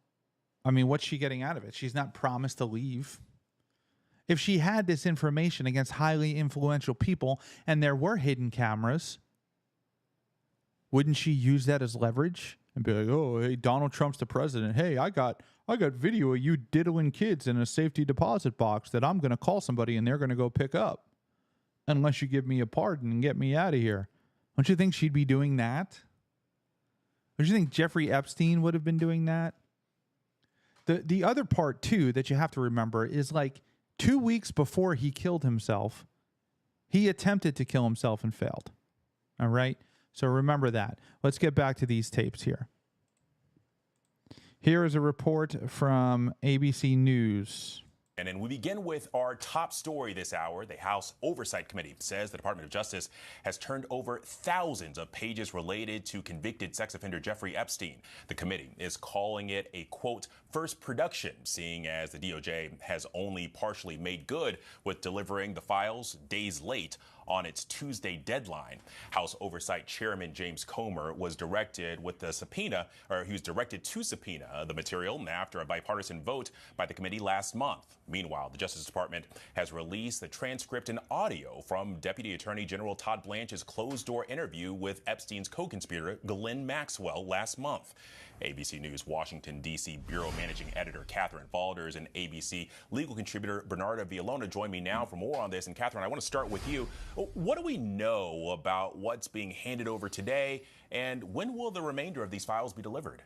I mean, what's she getting out of it? She's not promised to leave. If she had this information against highly influential people and there were hidden cameras, wouldn't she use that as leverage and be like, oh, hey, Donald Trump's the president. Hey, I got video of you diddling kids in a safety deposit box that I'm going to call somebody and they're going to go pick up unless you give me a pardon and get me out of here. Don't you think she'd be doing that? Don't you think Jeffrey Epstein would have been doing that? The other part, too, that you have to remember is like 2 weeks before he killed himself, he attempted to kill himself and failed. All right? So remember that. Let's get back to these tapes here. Here is a report from ABC News. And then we begin with our top story this hour. The House Oversight Committee says the Department of Justice has turned over thousands of pages related to convicted sex offender Jeffrey Epstein. The committee is calling it a, quote, first production, seeing as the DOJ has only partially made good with delivering the files days late on its Tuesday deadline. House Oversight Chairman James Comer was directed to subpoena the material after a bipartisan vote by the committee last month. Meanwhile, the Justice Department has released the transcript and audio from Deputy Attorney General Todd Blanche's closed-door interview with Epstein's co-conspirator Ghislaine Maxwell last month. ABC News Washington, D.C. Bureau Managing Editor Catherine Valders and ABC legal contributor Bernarda Villalona join me now for more on this. And Catherine, I want to start with you. What do we know about what's being handed over today, and when will the remainder of these files be delivered?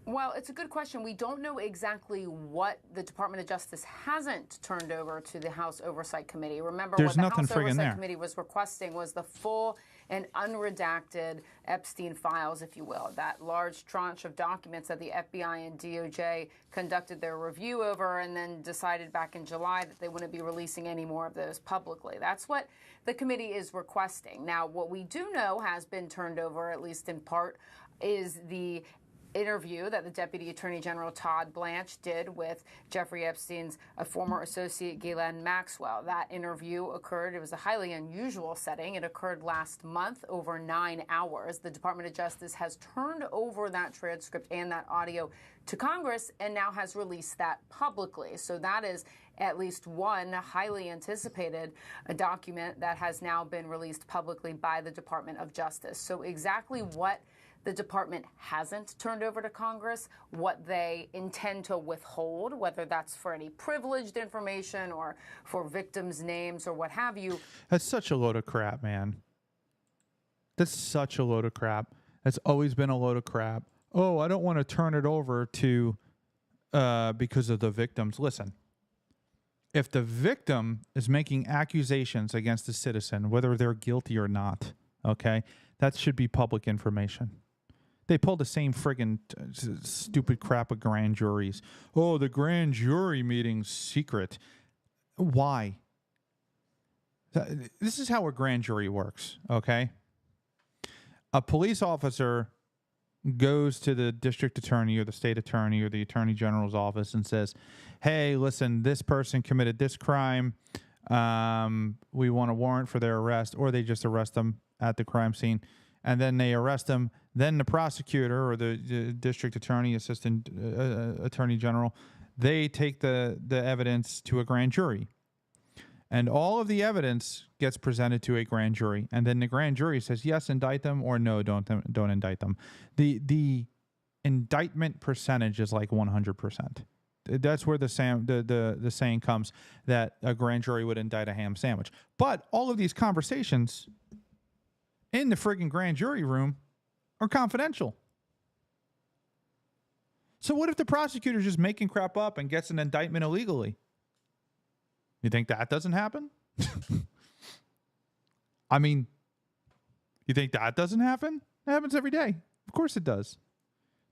Well, it's a good question. We don't know exactly what the Department of Justice hasn't turned over to the House Oversight Committee. Remember, what the House Oversight Committee was requesting was the full and unredacted Epstein files, if you will, that large tranche of documents that the FBI and DOJ conducted their review over and then decided back in July that they wouldn't be releasing any more of those publicly. That's what the committee is requesting. Now, what we do know has been turned over, at least in part, is the interview that the Deputy Attorney General Todd Blanche did with Jeffrey Epstein's former associate Ghislaine Maxwell. That interview occurred, it was a highly unusual setting. It occurred last month, over 9 hours. The Department of Justice has turned over that transcript and that audio to Congress and now has released that publicly. So that is at least one highly anticipated document that has now been released publicly by the Department of Justice. So exactly what the department hasn't turned over to Congress, what they intend to withhold, whether that's for any privileged information or for victims' names or what have you. That's such a load of crap, man. That's such a load of crap. That's always been a load of crap. Oh, I don't want to turn it over to because of the victims. Listen, if the victim is making accusations against a citizen, whether they're guilty or not, okay, that should be public information. They pull the same friggin' stupid crap of grand juries. Oh, the grand jury meeting's secret. Why? This is how a grand jury works, okay? A police officer goes to the district attorney or the state attorney or the attorney general's office and says, hey, listen, this person committed this crime. We want a warrant for their arrest, or they just arrest them at the crime scene, and then they arrest them. Then the prosecutor or the district attorney, assistant attorney general, they take the evidence to a grand jury. And all of the evidence gets presented to a grand jury, and then the grand jury says yes, indict them, or no, don't indict them. The indictment percentage is like 100%. That's where the saying comes that a grand jury would indict a ham sandwich. But all of these conversations in the friggin' grand jury room are confidential. So what if the prosecutor's just making crap up and gets an indictment illegally? You think that doesn't happen? I mean, you think that doesn't happen? It happens every day. Of course it does.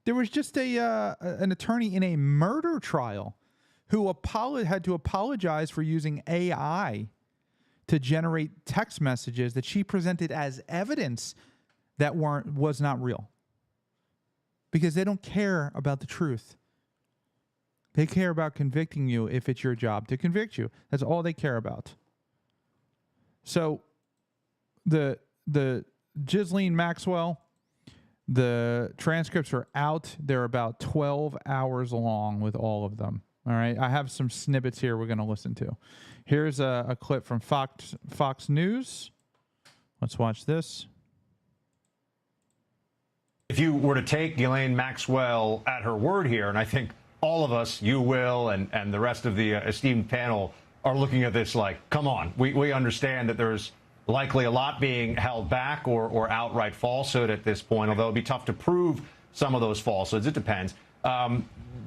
There was just an attorney in a murder trial who had to apologize for using AI to generate text messages that she presented as evidence that was not real. Because they don't care about the truth. They care about convicting you if it's your job to convict you. That's all they care about. So the Ghislaine Maxwell, the transcripts are out. They're about 12 hours long with all of them. All right. I have some snippets here we're going to listen to. Here's a clip from Fox News. Let's watch this. If you were to take Ghislaine Maxwell at her word here, and I think all of us, you will, and the rest of the esteemed panel are looking at this like, come on, we understand that there's likely a lot being held back or outright falsehood at this point, although it'd be tough to prove some of those falsehoods. It depends.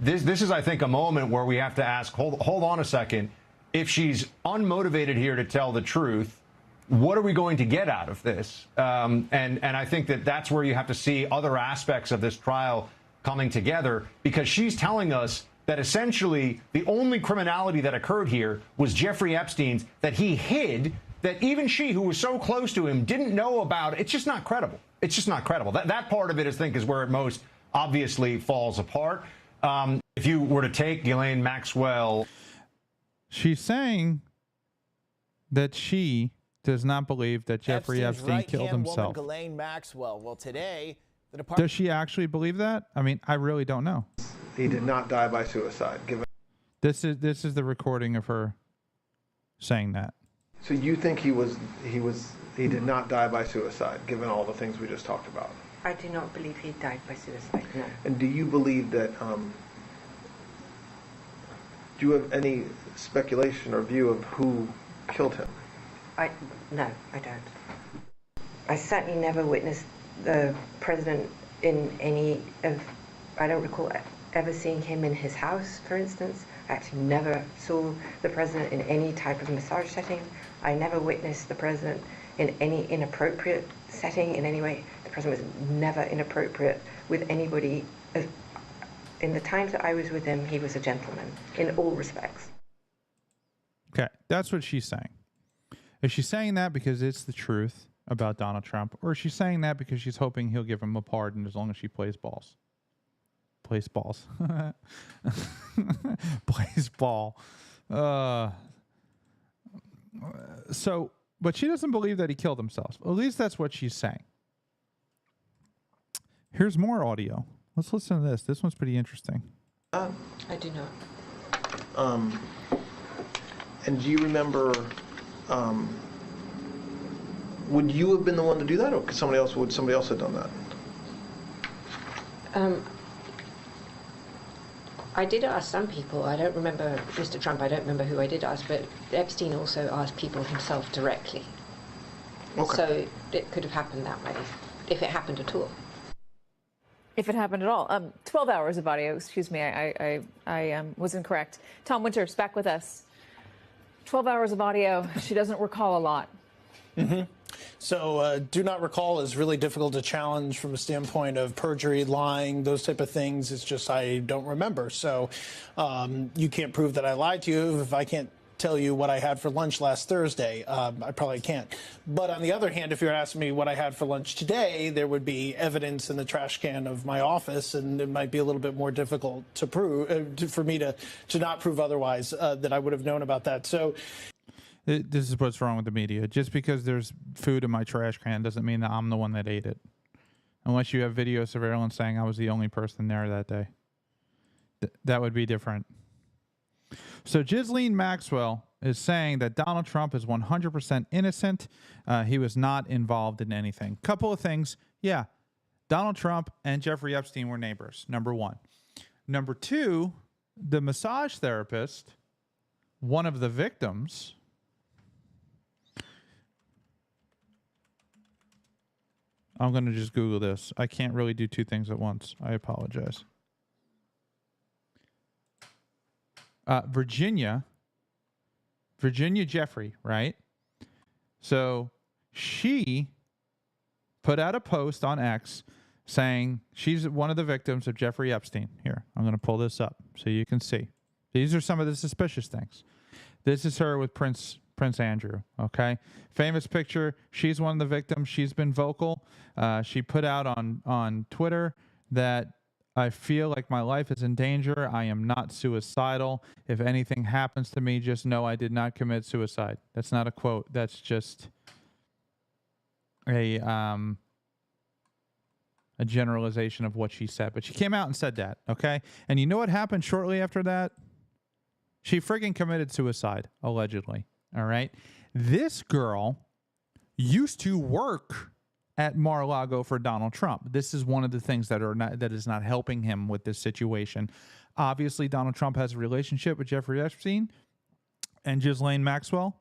This is, I think, a moment where we have to ask, hold on a second. If she's unmotivated here to tell the truth, what are we going to get out of this? And I think that's where you have to see other aspects of this trial coming together, because she's telling us that essentially the only criminality that occurred here was Jeffrey Epstein's, that he hid, that even she, who was so close to him, didn't know about. It's just not credible. It's just not credible. That part of it, I think, is where it most obviously falls apart. If you were to take Ghislaine Maxwell... She's saying that she does not believe that Jeffrey Epstein killed himself. Ghislaine Maxwell. Well, today, the Department... Does she actually believe that? I mean, I really don't know. He did not die by suicide. This is the recording of her saying that. So you think he did not die by suicide, given all the things we just talked about? I do not believe he died by suicide, no. And do you believe that, do you have any speculation or view of who killed him? No, I don't. I certainly never witnessed the president in any of, I don't recall ever seeing him in his house, for instance. I actually never saw the president in any type of massage setting. I never witnessed the president in any inappropriate setting in any way. The president was never inappropriate with anybody. In the times that I was with him, he was a gentleman in all respects. Okay, that's what she's saying. Is she saying that because it's the truth about Donald Trump, or is she saying that because she's hoping he'll give him a pardon as long as she plays balls? Plays balls. Plays ball. So, but she doesn't believe that he killed himself. At least that's what she's saying. Here's more audio. Let's listen to this. This one's pretty interesting. I do not. And do you remember, would you have been the one to do that, or would somebody else have done that? I did ask some people. I don't remember Mr. Trump. I don't remember who I did ask, but Epstein also asked people himself directly. Okay. So it could have happened that way, if it happened at all. If it happened at all. 12 hours of audio, excuse me, I was incorrect. Tom Winters back with us. 12 hours of audio. She doesn't recall a lot. Mm-hmm. So do not recall is really difficult to challenge from a standpoint of perjury, lying, those type of things. It's just I don't remember. So you can't prove that I lied to you if I can't tell you what I had for lunch last Thursday. I probably can't. But on the other hand, if you're asking me what I had for lunch today, there would be evidence in the trash can of my office, and it might be a little bit more difficult to prove, for me to not prove otherwise, that I would have known about that. So this is what's wrong with the media. Just because there's food in my trash can doesn't mean that I'm the one that ate it. Unless you have video surveillance saying I was the only person there that day. That would be different. So Ghislaine Maxwell is saying that Donald Trump is 100% innocent. He was not involved in anything. Couple of things. Yeah, Donald Trump and Jeffrey Epstein were neighbors, number one. Number two, the massage therapist, one of the victims, I'm going to just Google this. I can't really do two things at once. I apologize. Virginia Jeffrey, right? So she put out a post on X saying she's one of the victims of Jeffrey Epstein. Here, I'm going to pull this up so you can see. These are some of the suspicious things. This is her with Prince Andrew, okay? Famous picture. She's one of the victims. She's been vocal. She put out on Twitter that I feel like my life is in danger. I am not suicidal. If anything happens to me, just know I did not commit suicide. That's not a quote. That's just a generalization of what she said. But she came out and said that, okay? And you know what happened shortly after that? She friggin' committed suicide, allegedly, all right? This girl used to work at Mar-a-Lago for Donald Trump. This is one of the things that is not helping him with this situation. Obviously, Donald Trump has a relationship with Jeffrey Epstein and Ghislaine Maxwell.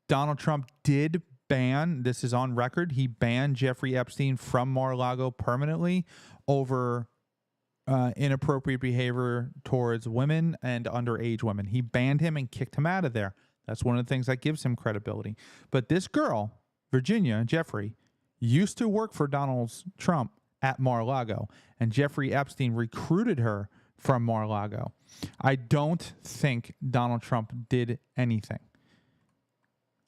Donald Trump did ban, this is on record, he banned Jeffrey Epstein from Mar-a-Lago permanently over inappropriate behavior towards women and underage women. He banned him and kicked him out of there. That's one of the things that gives him credibility. But this girl, Virginia Jeffrey, used to work for Donald Trump at Mar-a-Lago, and Jeffrey Epstein recruited her from Mar-a-Lago. I don't think Donald Trump did anything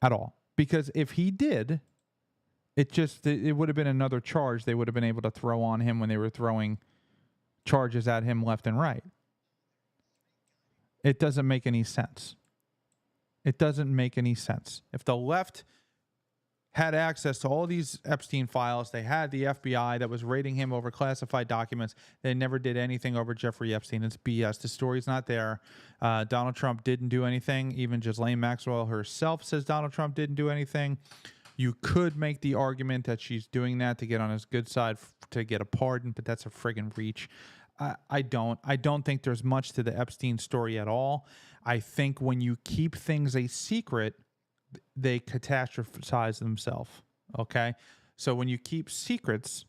at all, because if he did, it would have been another charge they would have been able to throw on him when they were throwing charges at him left and right. It doesn't make any sense. It doesn't make any sense. If the left had access to all these Epstein files, they had the FBI that was raiding him over classified documents, they never did anything over Jeffrey Epstein. It's BS. The story's not there. Donald Trump didn't do anything. Even Ghislaine Maxwell herself says Donald Trump didn't do anything. You could make the argument that she's doing that to get on his good side, to get a pardon, but that's a friggin' reach. I don't think there's much to the Epstein story at all. I think when you keep things a secret, they catastrophize themselves. Okay, so when you keep secrets,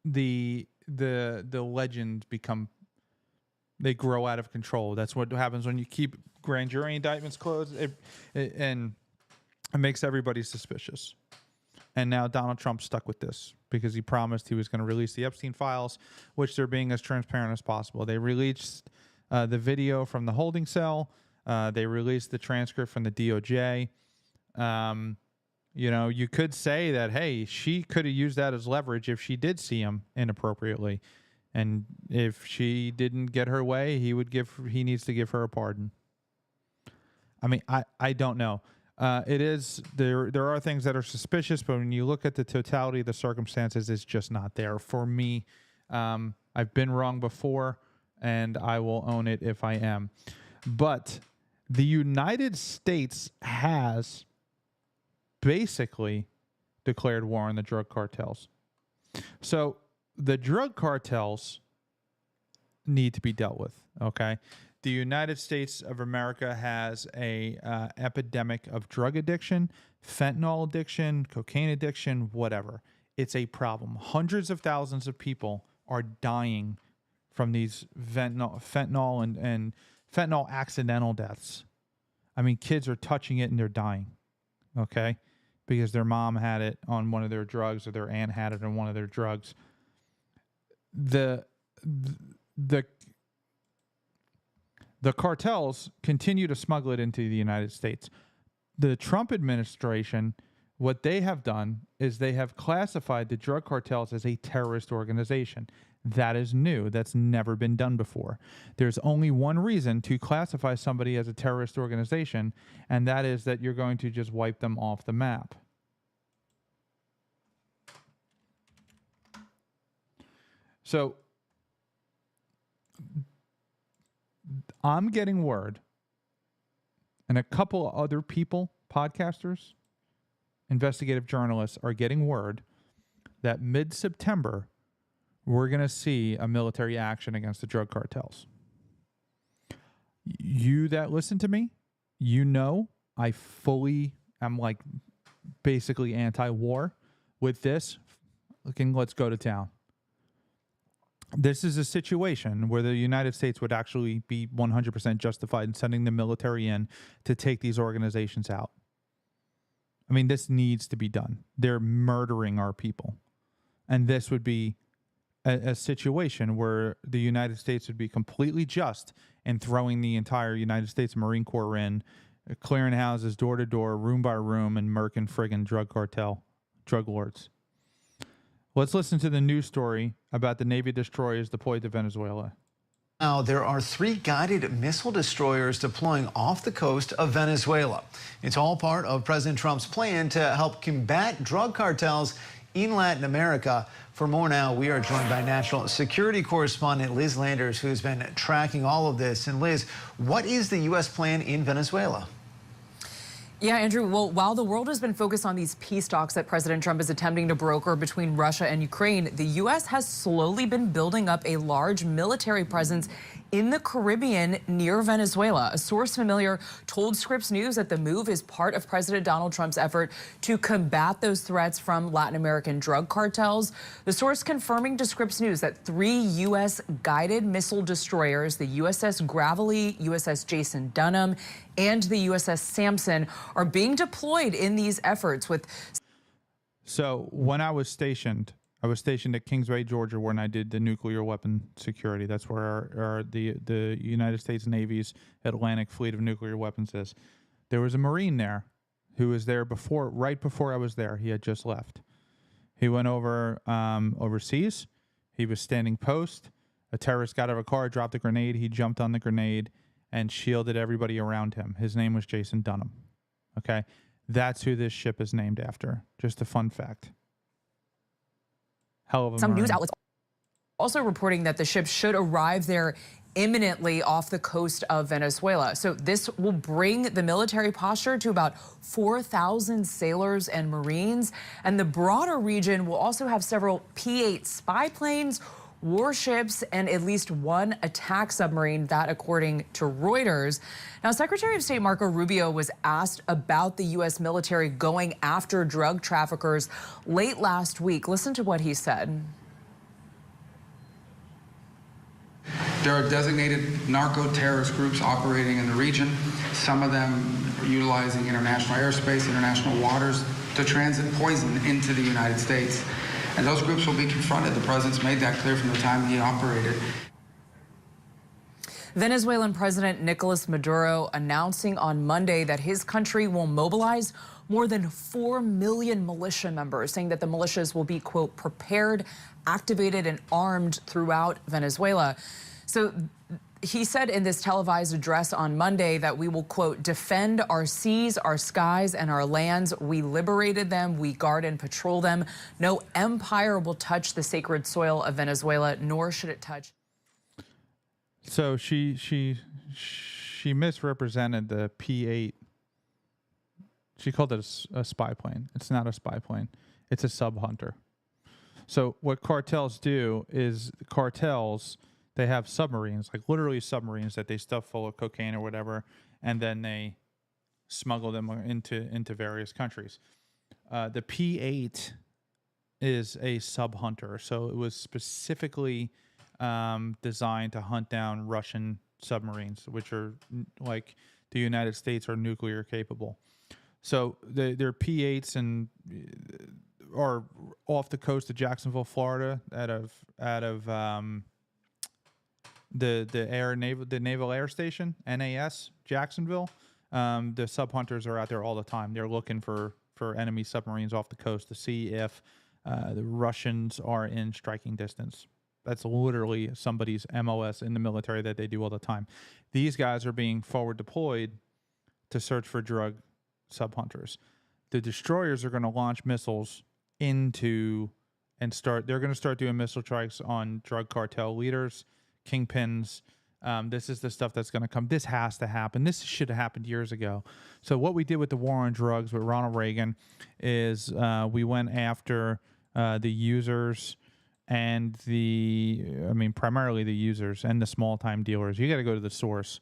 the legends they grow out of control. That's what happens when you keep grand jury indictments closed. And it makes everybody suspicious. And now Donald Trump's stuck with this because he promised he was going to release the Epstein files, which they're being as transparent as possible. They released the video from the holding cell. They released the transcript from the DOJ. You could say that, hey, she could have used that as leverage if she did see him inappropriately. And if she didn't get her way, he needs to give her a pardon. I mean, I don't know. There are things that are suspicious, but when you look at the totality of the circumstances, it's just not there. For me, I've been wrong before, and I will own it if I am. But the United States has basically declared war on the drug cartels. So the drug cartels need to be dealt with, okay? The United States of America has a epidemic of drug addiction, fentanyl addiction, cocaine addiction, whatever. It's a problem. Hundreds of thousands of people are dying from these fentanyl and fentanyl accidental deaths. I mean, kids are touching it and they're dying, okay? Because their mom had it on one of their drugs or their aunt had it on one of their drugs. The The cartels continue to smuggle it into the United States. The Trump administration, what they have done is they have classified the drug cartels as a terrorist organization. That is new. That's never been done before. There's only one reason to classify somebody as a terrorist organization, and that is that you're going to just wipe them off the map. So I'm getting word, and a couple of other people, podcasters, investigative journalists, are getting word that mid-September, we're going to see a military action against the drug cartels. You that listen to me, you know I fully am like basically anti-war. With this, let's go to town. This is a situation where the United States would actually be 100% justified in sending the military in to take these organizations out. I mean, this needs to be done. They're murdering our people. And this would be a situation where the United States would be completely just in throwing the entire United States Marine Corps in, clearing houses door to door, room by room, and murking friggin' drug lords. Let's listen to the news story about the Navy destroyers deployed to Venezuela. Now, there are 3 guided missile destroyers deploying off the coast of Venezuela. It's all part of President Trump's plan to help combat drug cartels in Latin America. For more now, we are joined by national security correspondent Liz Landers, who's been tracking all of this. And Liz, what is the U.S. plan in Venezuela? Yeah, Andrew, well, while the world has been focused on these peace talks that President Trump is attempting to broker between Russia and Ukraine, the U.S. has slowly been building up a large military presence in the Caribbean near Venezuela. A source familiar told Scripps News that the move is part of President Donald Trump's effort to combat those threats from Latin American drug cartels. The source confirming to Scripps News that 3 U.S. guided missile destroyers, the USS Gravely, USS Jason Dunham, and the USS Samson, are being deployed in these efforts with. So when I was stationed at Kingsway, Georgia, when I did the nuclear weapon security. That's where the United States Navy's Atlantic Fleet of Nuclear Weapons is. There was a Marine there who was there right before I was there. He had just left. He went over overseas. He was standing post. A terrorist got out of a car, dropped a grenade. He jumped on the grenade and shielded everybody around him. His name was Jason Dunham. Okay? That's who this ship is named after. Just a fun fact. Hell of a Some Marine. news outlets also reporting that the ship should arrive there imminently off the coast of Venezuela. So this will bring the military posture to about 4,000 sailors and Marines. And the broader region will also have several P-8 spy planes, warships, and at least 1 attack submarine, that according to Reuters. Now, Secretary of State Marco Rubio was asked about the U.S. military going after drug traffickers late last week. Listen to what he said. There are designated narco-terrorist groups operating in the region, some of them utilizing international airspace, international waters to transit poison into the United States. And those groups will be confronted. The president's made that clear from the time he operated. Venezuelan President Nicolas Maduro announcing on Monday that his country will mobilize more than 4 million militia members, saying that the militias will be, quote, prepared, activated, and armed throughout Venezuela. So he said in this televised address on Monday that we will, quote, defend our seas, our skies, and our lands. We liberated them. We guard and patrol them. No empire will touch the sacred soil of Venezuela, nor should it touch. So she misrepresented the P-8. She called it a spy plane. It's not a spy plane. It's a sub-hunter. So what cartels do is they have submarines, like literally submarines that they stuff full of cocaine or whatever, and then they smuggle them into various countries. The P-8 is a sub-hunter, so it was specifically designed to hunt down Russian submarines, which are like the United States are nuclear capable. So their P-8s are off the coast of Jacksonville, Florida, out of the Naval Air Station, NAS, Jacksonville. The sub hunters are out there all the time. They're looking for enemy submarines off the coast to see if the Russians are in striking distance. That's literally somebody's MOS in the military that they do all the time. These guys are being forward deployed to search for drug sub hunters. The destroyers are going to launch missiles into and they're going to start doing missile strikes on drug cartel leaders, kingpins. This is the stuff that's going to come. This has to happen. This should have happened years ago. So what we did with the war on drugs with Ronald Reagan is we went after the users and primarily the users and the small-time dealers. You got to go to the source.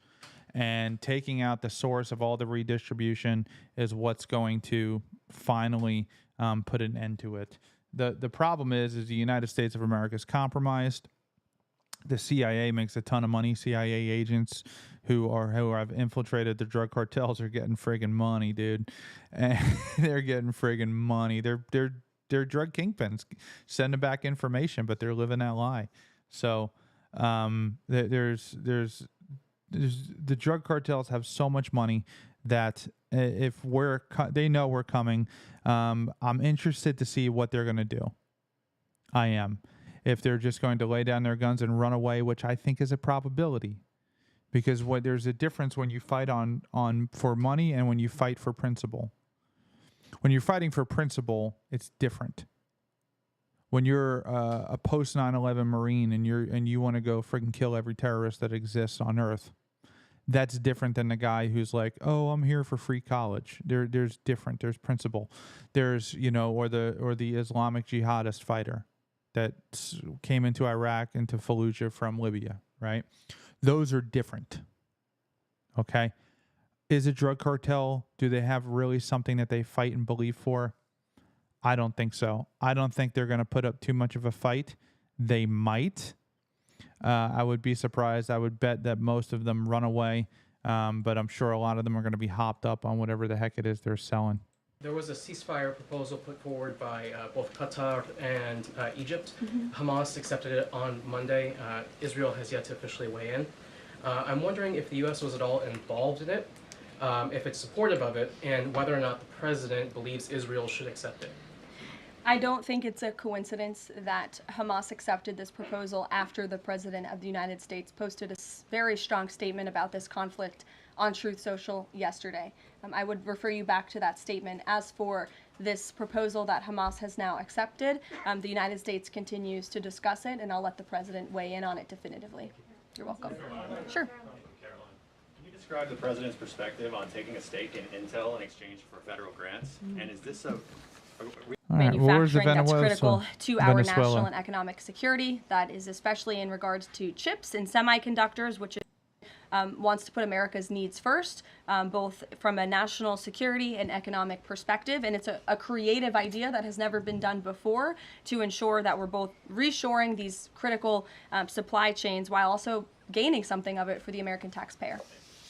And taking out the source of all the redistribution is what's going to finally put an end to it. The problem is the United States of America is compromised. The CIA makes a ton of money. CIA agents who have infiltrated the drug cartels are getting friggin' money, dude. And they're getting friggin' money. They're drug kingpins, sending back information, but they're living that lie. So there's the drug cartels have so much money that if they know we're coming, I'm interested to see what they're going to do. I am. If they're just going to lay down their guns and run away, which I think is a probability, because there's a difference when you fight for money and when you fight for principle. When you're fighting for principle, it's different. When you're a post 9/11 Marine and you want to go friggin' kill every terrorist that exists on Earth, that's different than the guy who's like, oh, I'm here for free college. There's different. There's principle. There's or the Islamic jihadist fighter that came into Iraq, into Fallujah from Libya, right? Those are different. Okay? Is a drug cartel, do they have really something that they fight and believe for? I don't think so. I don't think they're going to put up too much of a fight. They might. I would be surprised. I would bet that most of them run away, but I'm sure a lot of them are going to be hopped up on whatever the heck it is they're selling. There was a ceasefire proposal put forward by both Qatar and Egypt. Hamas accepted it on Monday. Israel has yet to officially weigh in. I'm wondering if the U.S. was at all involved in it, if it's supportive of it, and whether or not the president believes Israel should accept it. I don't think it's a coincidence that Hamas accepted this proposal after the President of the United States posted a very strong statement about this conflict on Truth Social yesterday. I would refer you back to that statement. As for this proposal that Hamas has now accepted, the United States continues to discuss it, and I'll let the President weigh in on it definitively. You're welcome. Sure. Can you describe the President's perspective on taking a stake in Intel in exchange for federal grants? And is this manufacturing that's critical to our national and economic security? That is especially in regards to chips and semiconductors, which wants to put America's needs first, both from a national security and economic perspective. And it's a creative idea that has never been done before to ensure that we're both reshoring these critical supply chains while also gaining something of it for the American taxpayer.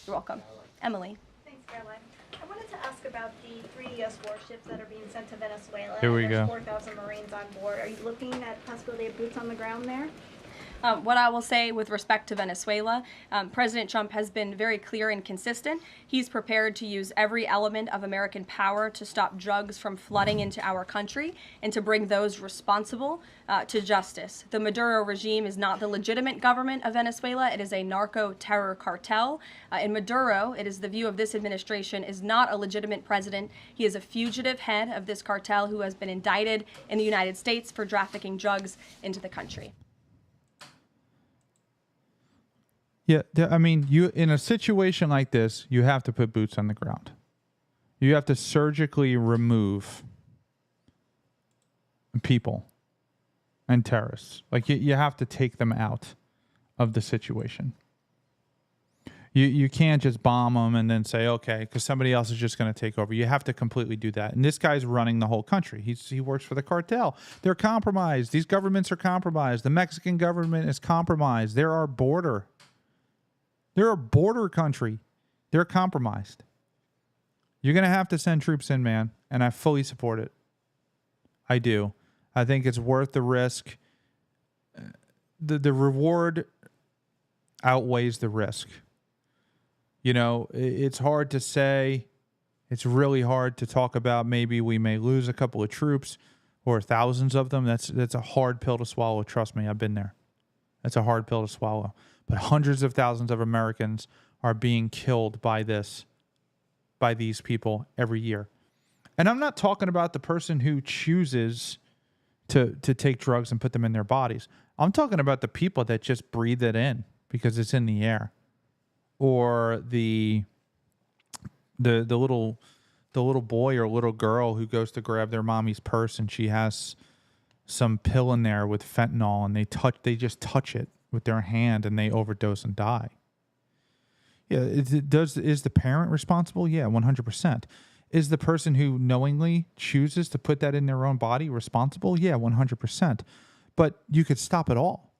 You're welcome. Emily. Thanks, Caroline. I wanted to ask about the 3 U.S. warships that are being sent to Venezuela. Here we There's go. 4,000 Marines on board. Are you looking at possibility of boots on the ground there? What I will say with respect to Venezuela, President Trump has been very clear and consistent. He's prepared to use every element of American power to stop drugs from flooding into our country and to bring those responsible to justice. The Maduro regime is not the legitimate government of Venezuela. It is a narco-terror cartel. In Maduro, it is the view of this administration, is not a legitimate president. He is a fugitive head of this cartel who has been indicted in the United States for trafficking drugs into the country. Yeah, I mean, you in a situation like this, you have to put boots on the ground. You have to surgically remove people and terrorists. Like you have to take them out of the situation. You can't just bomb them and then say, okay, because somebody else is just going to take over. You have to completely do that. And this guy's running the whole country. He works for the cartel. They're compromised. These governments are compromised. The Mexican government is compromised. They're our border. They're a border country. They're compromised. You're going to have to send troops in, man, and I fully support it. I do. I think it's worth the risk. The reward, outweighs the risk. You know, it's hard to say. It's really hard to talk about maybe we may lose a couple of troops or thousands of them. That's a hard pill to swallow. Trust me, I've been there. That's a hard pill to swallow. But hundreds of thousands of Americans are being killed by these people every year. And I'm not talking about the person who chooses to take drugs and put them in their bodies. I'm talking about the people that just breathe it in because it's in the air. Or the little boy or little girl who goes to grab their mommy's purse and she has some pill in there with fentanyl and they just touch it with their hand and they overdose and die. Yeah, is the parent responsible? Yeah, 100%. Is the person who knowingly chooses to put that in their own body responsible? Yeah, 100%. But you could stop it all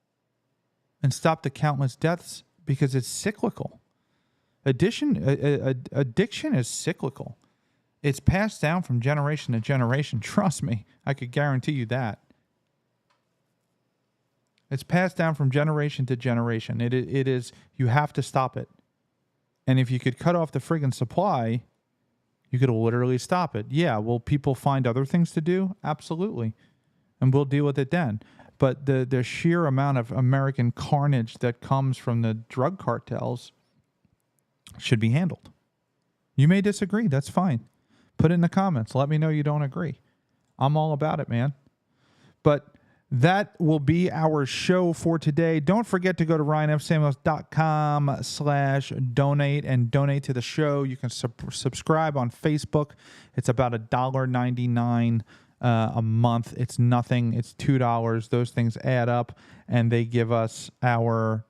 and stop the countless deaths because it's cyclical. Addiction is cyclical. It's passed down from generation to generation. Trust me, I could guarantee you that. It's passed down from generation to generation. It is, you have to stop it. And if you could cut off the friggin' supply, you could literally stop it. Yeah, will people find other things to do? Absolutely. And we'll deal with it then. But the sheer amount of American carnage that comes from the drug cartels should be handled. You may disagree. That's fine. Put it in the comments. Let me know you don't agree. I'm all about it, man. But that will be our show for today. Don't forget to go to ryanfsamuels.com/donate and donate to the show. You can subscribe on Facebook. It's about $1.99 a month. It's nothing. It's $2. Those things add up, and they give us our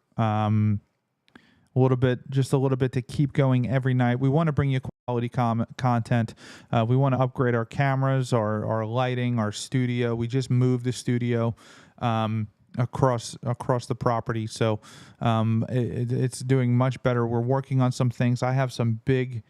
just a little bit to keep going every night. We want to bring you quality content. We want to upgrade our cameras, our lighting, our studio. We just moved the studio across the property, so it's doing much better. We're working on some things. I have some big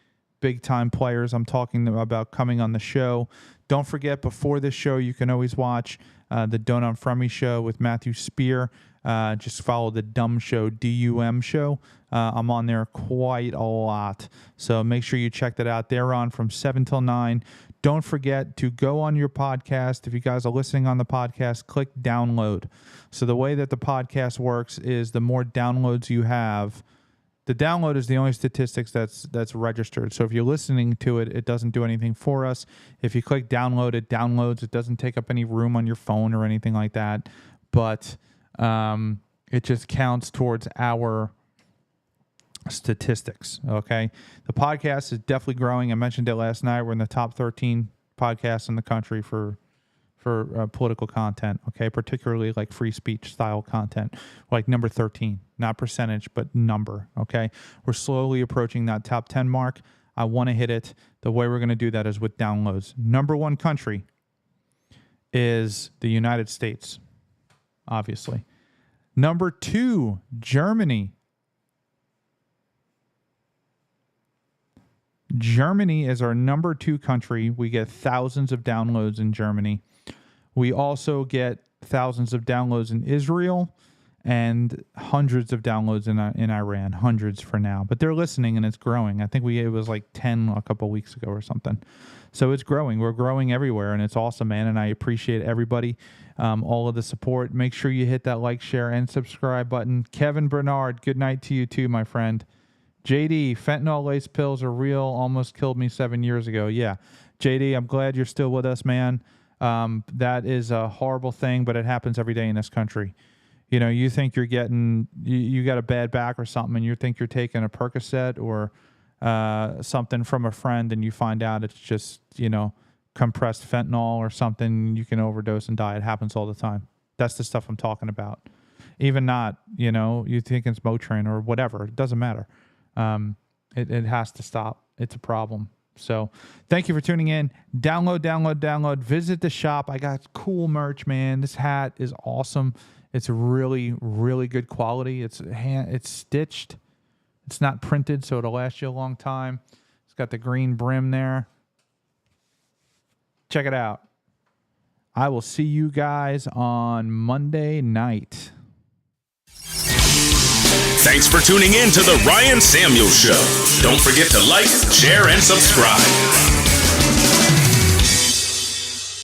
time players I'm talking about coming on the show. Don't forget, before this show, you can always watch the Donut Frummy show with Matthew Spear. Just follow the Dumb Show, DUM show. I'm on there quite a lot. So make sure you check that out. They're on from 7 till 9. Don't forget to go on your podcast. If you guys are listening on the podcast, click download. So the way that the podcast works is the more downloads you have, the download is the only statistics that's registered. So if you're listening to it, it doesn't do anything for us. If you click download, it downloads. It doesn't take up any room on your phone or anything like that. But it just counts towards our statistics. Okay. The podcast is definitely growing. I mentioned it last night. We're in the top 13 podcasts in the country for political content. Okay. Particularly like free speech style content, like number 13, not percentage, but number. Okay. We're slowly approaching that top 10 mark. I want to hit it. The way we're going to do that is with downloads. Number one country is the United States, obviously. Number 2, Germany. Germany is our number 2 country. We get thousands of downloads in Germany. We also get thousands of downloads in Israel and hundreds of downloads in Iran. Hundreds for now. But they're listening and it's growing. I think it was like 10 a couple weeks ago or something. So it's growing. We're growing everywhere, and it's awesome, man. And I appreciate everybody, all of the support. Make sure you hit that like, share, and subscribe button. Kevin Bernard, good night to you too, my friend. JD, fentanyl-laced pills are real. Almost killed me 7 years ago. Yeah. JD, I'm glad you're still with us, man. That is a horrible thing, but it happens every day in this country. You know, you think you're getting, you got a bad back or something, and you think you're taking a Percocet or something from a friend, and you find out it's just, compressed fentanyl or something. You can overdose and die. It happens all the time. That's the stuff I'm talking about. Even not, you think it's Motrin or whatever. It doesn't matter. It has to stop. It's a problem. So thank you for tuning in. Download. Visit the shop. I got cool merch, man. This hat is awesome. It's really, really good quality. It's stitched. It's not printed, so it'll last you a long time. It's got the green brim there. Check it out. I will see you guys on Monday night. Thanks for tuning in to The Ryan Samuels Show. Don't forget to like, share, and subscribe.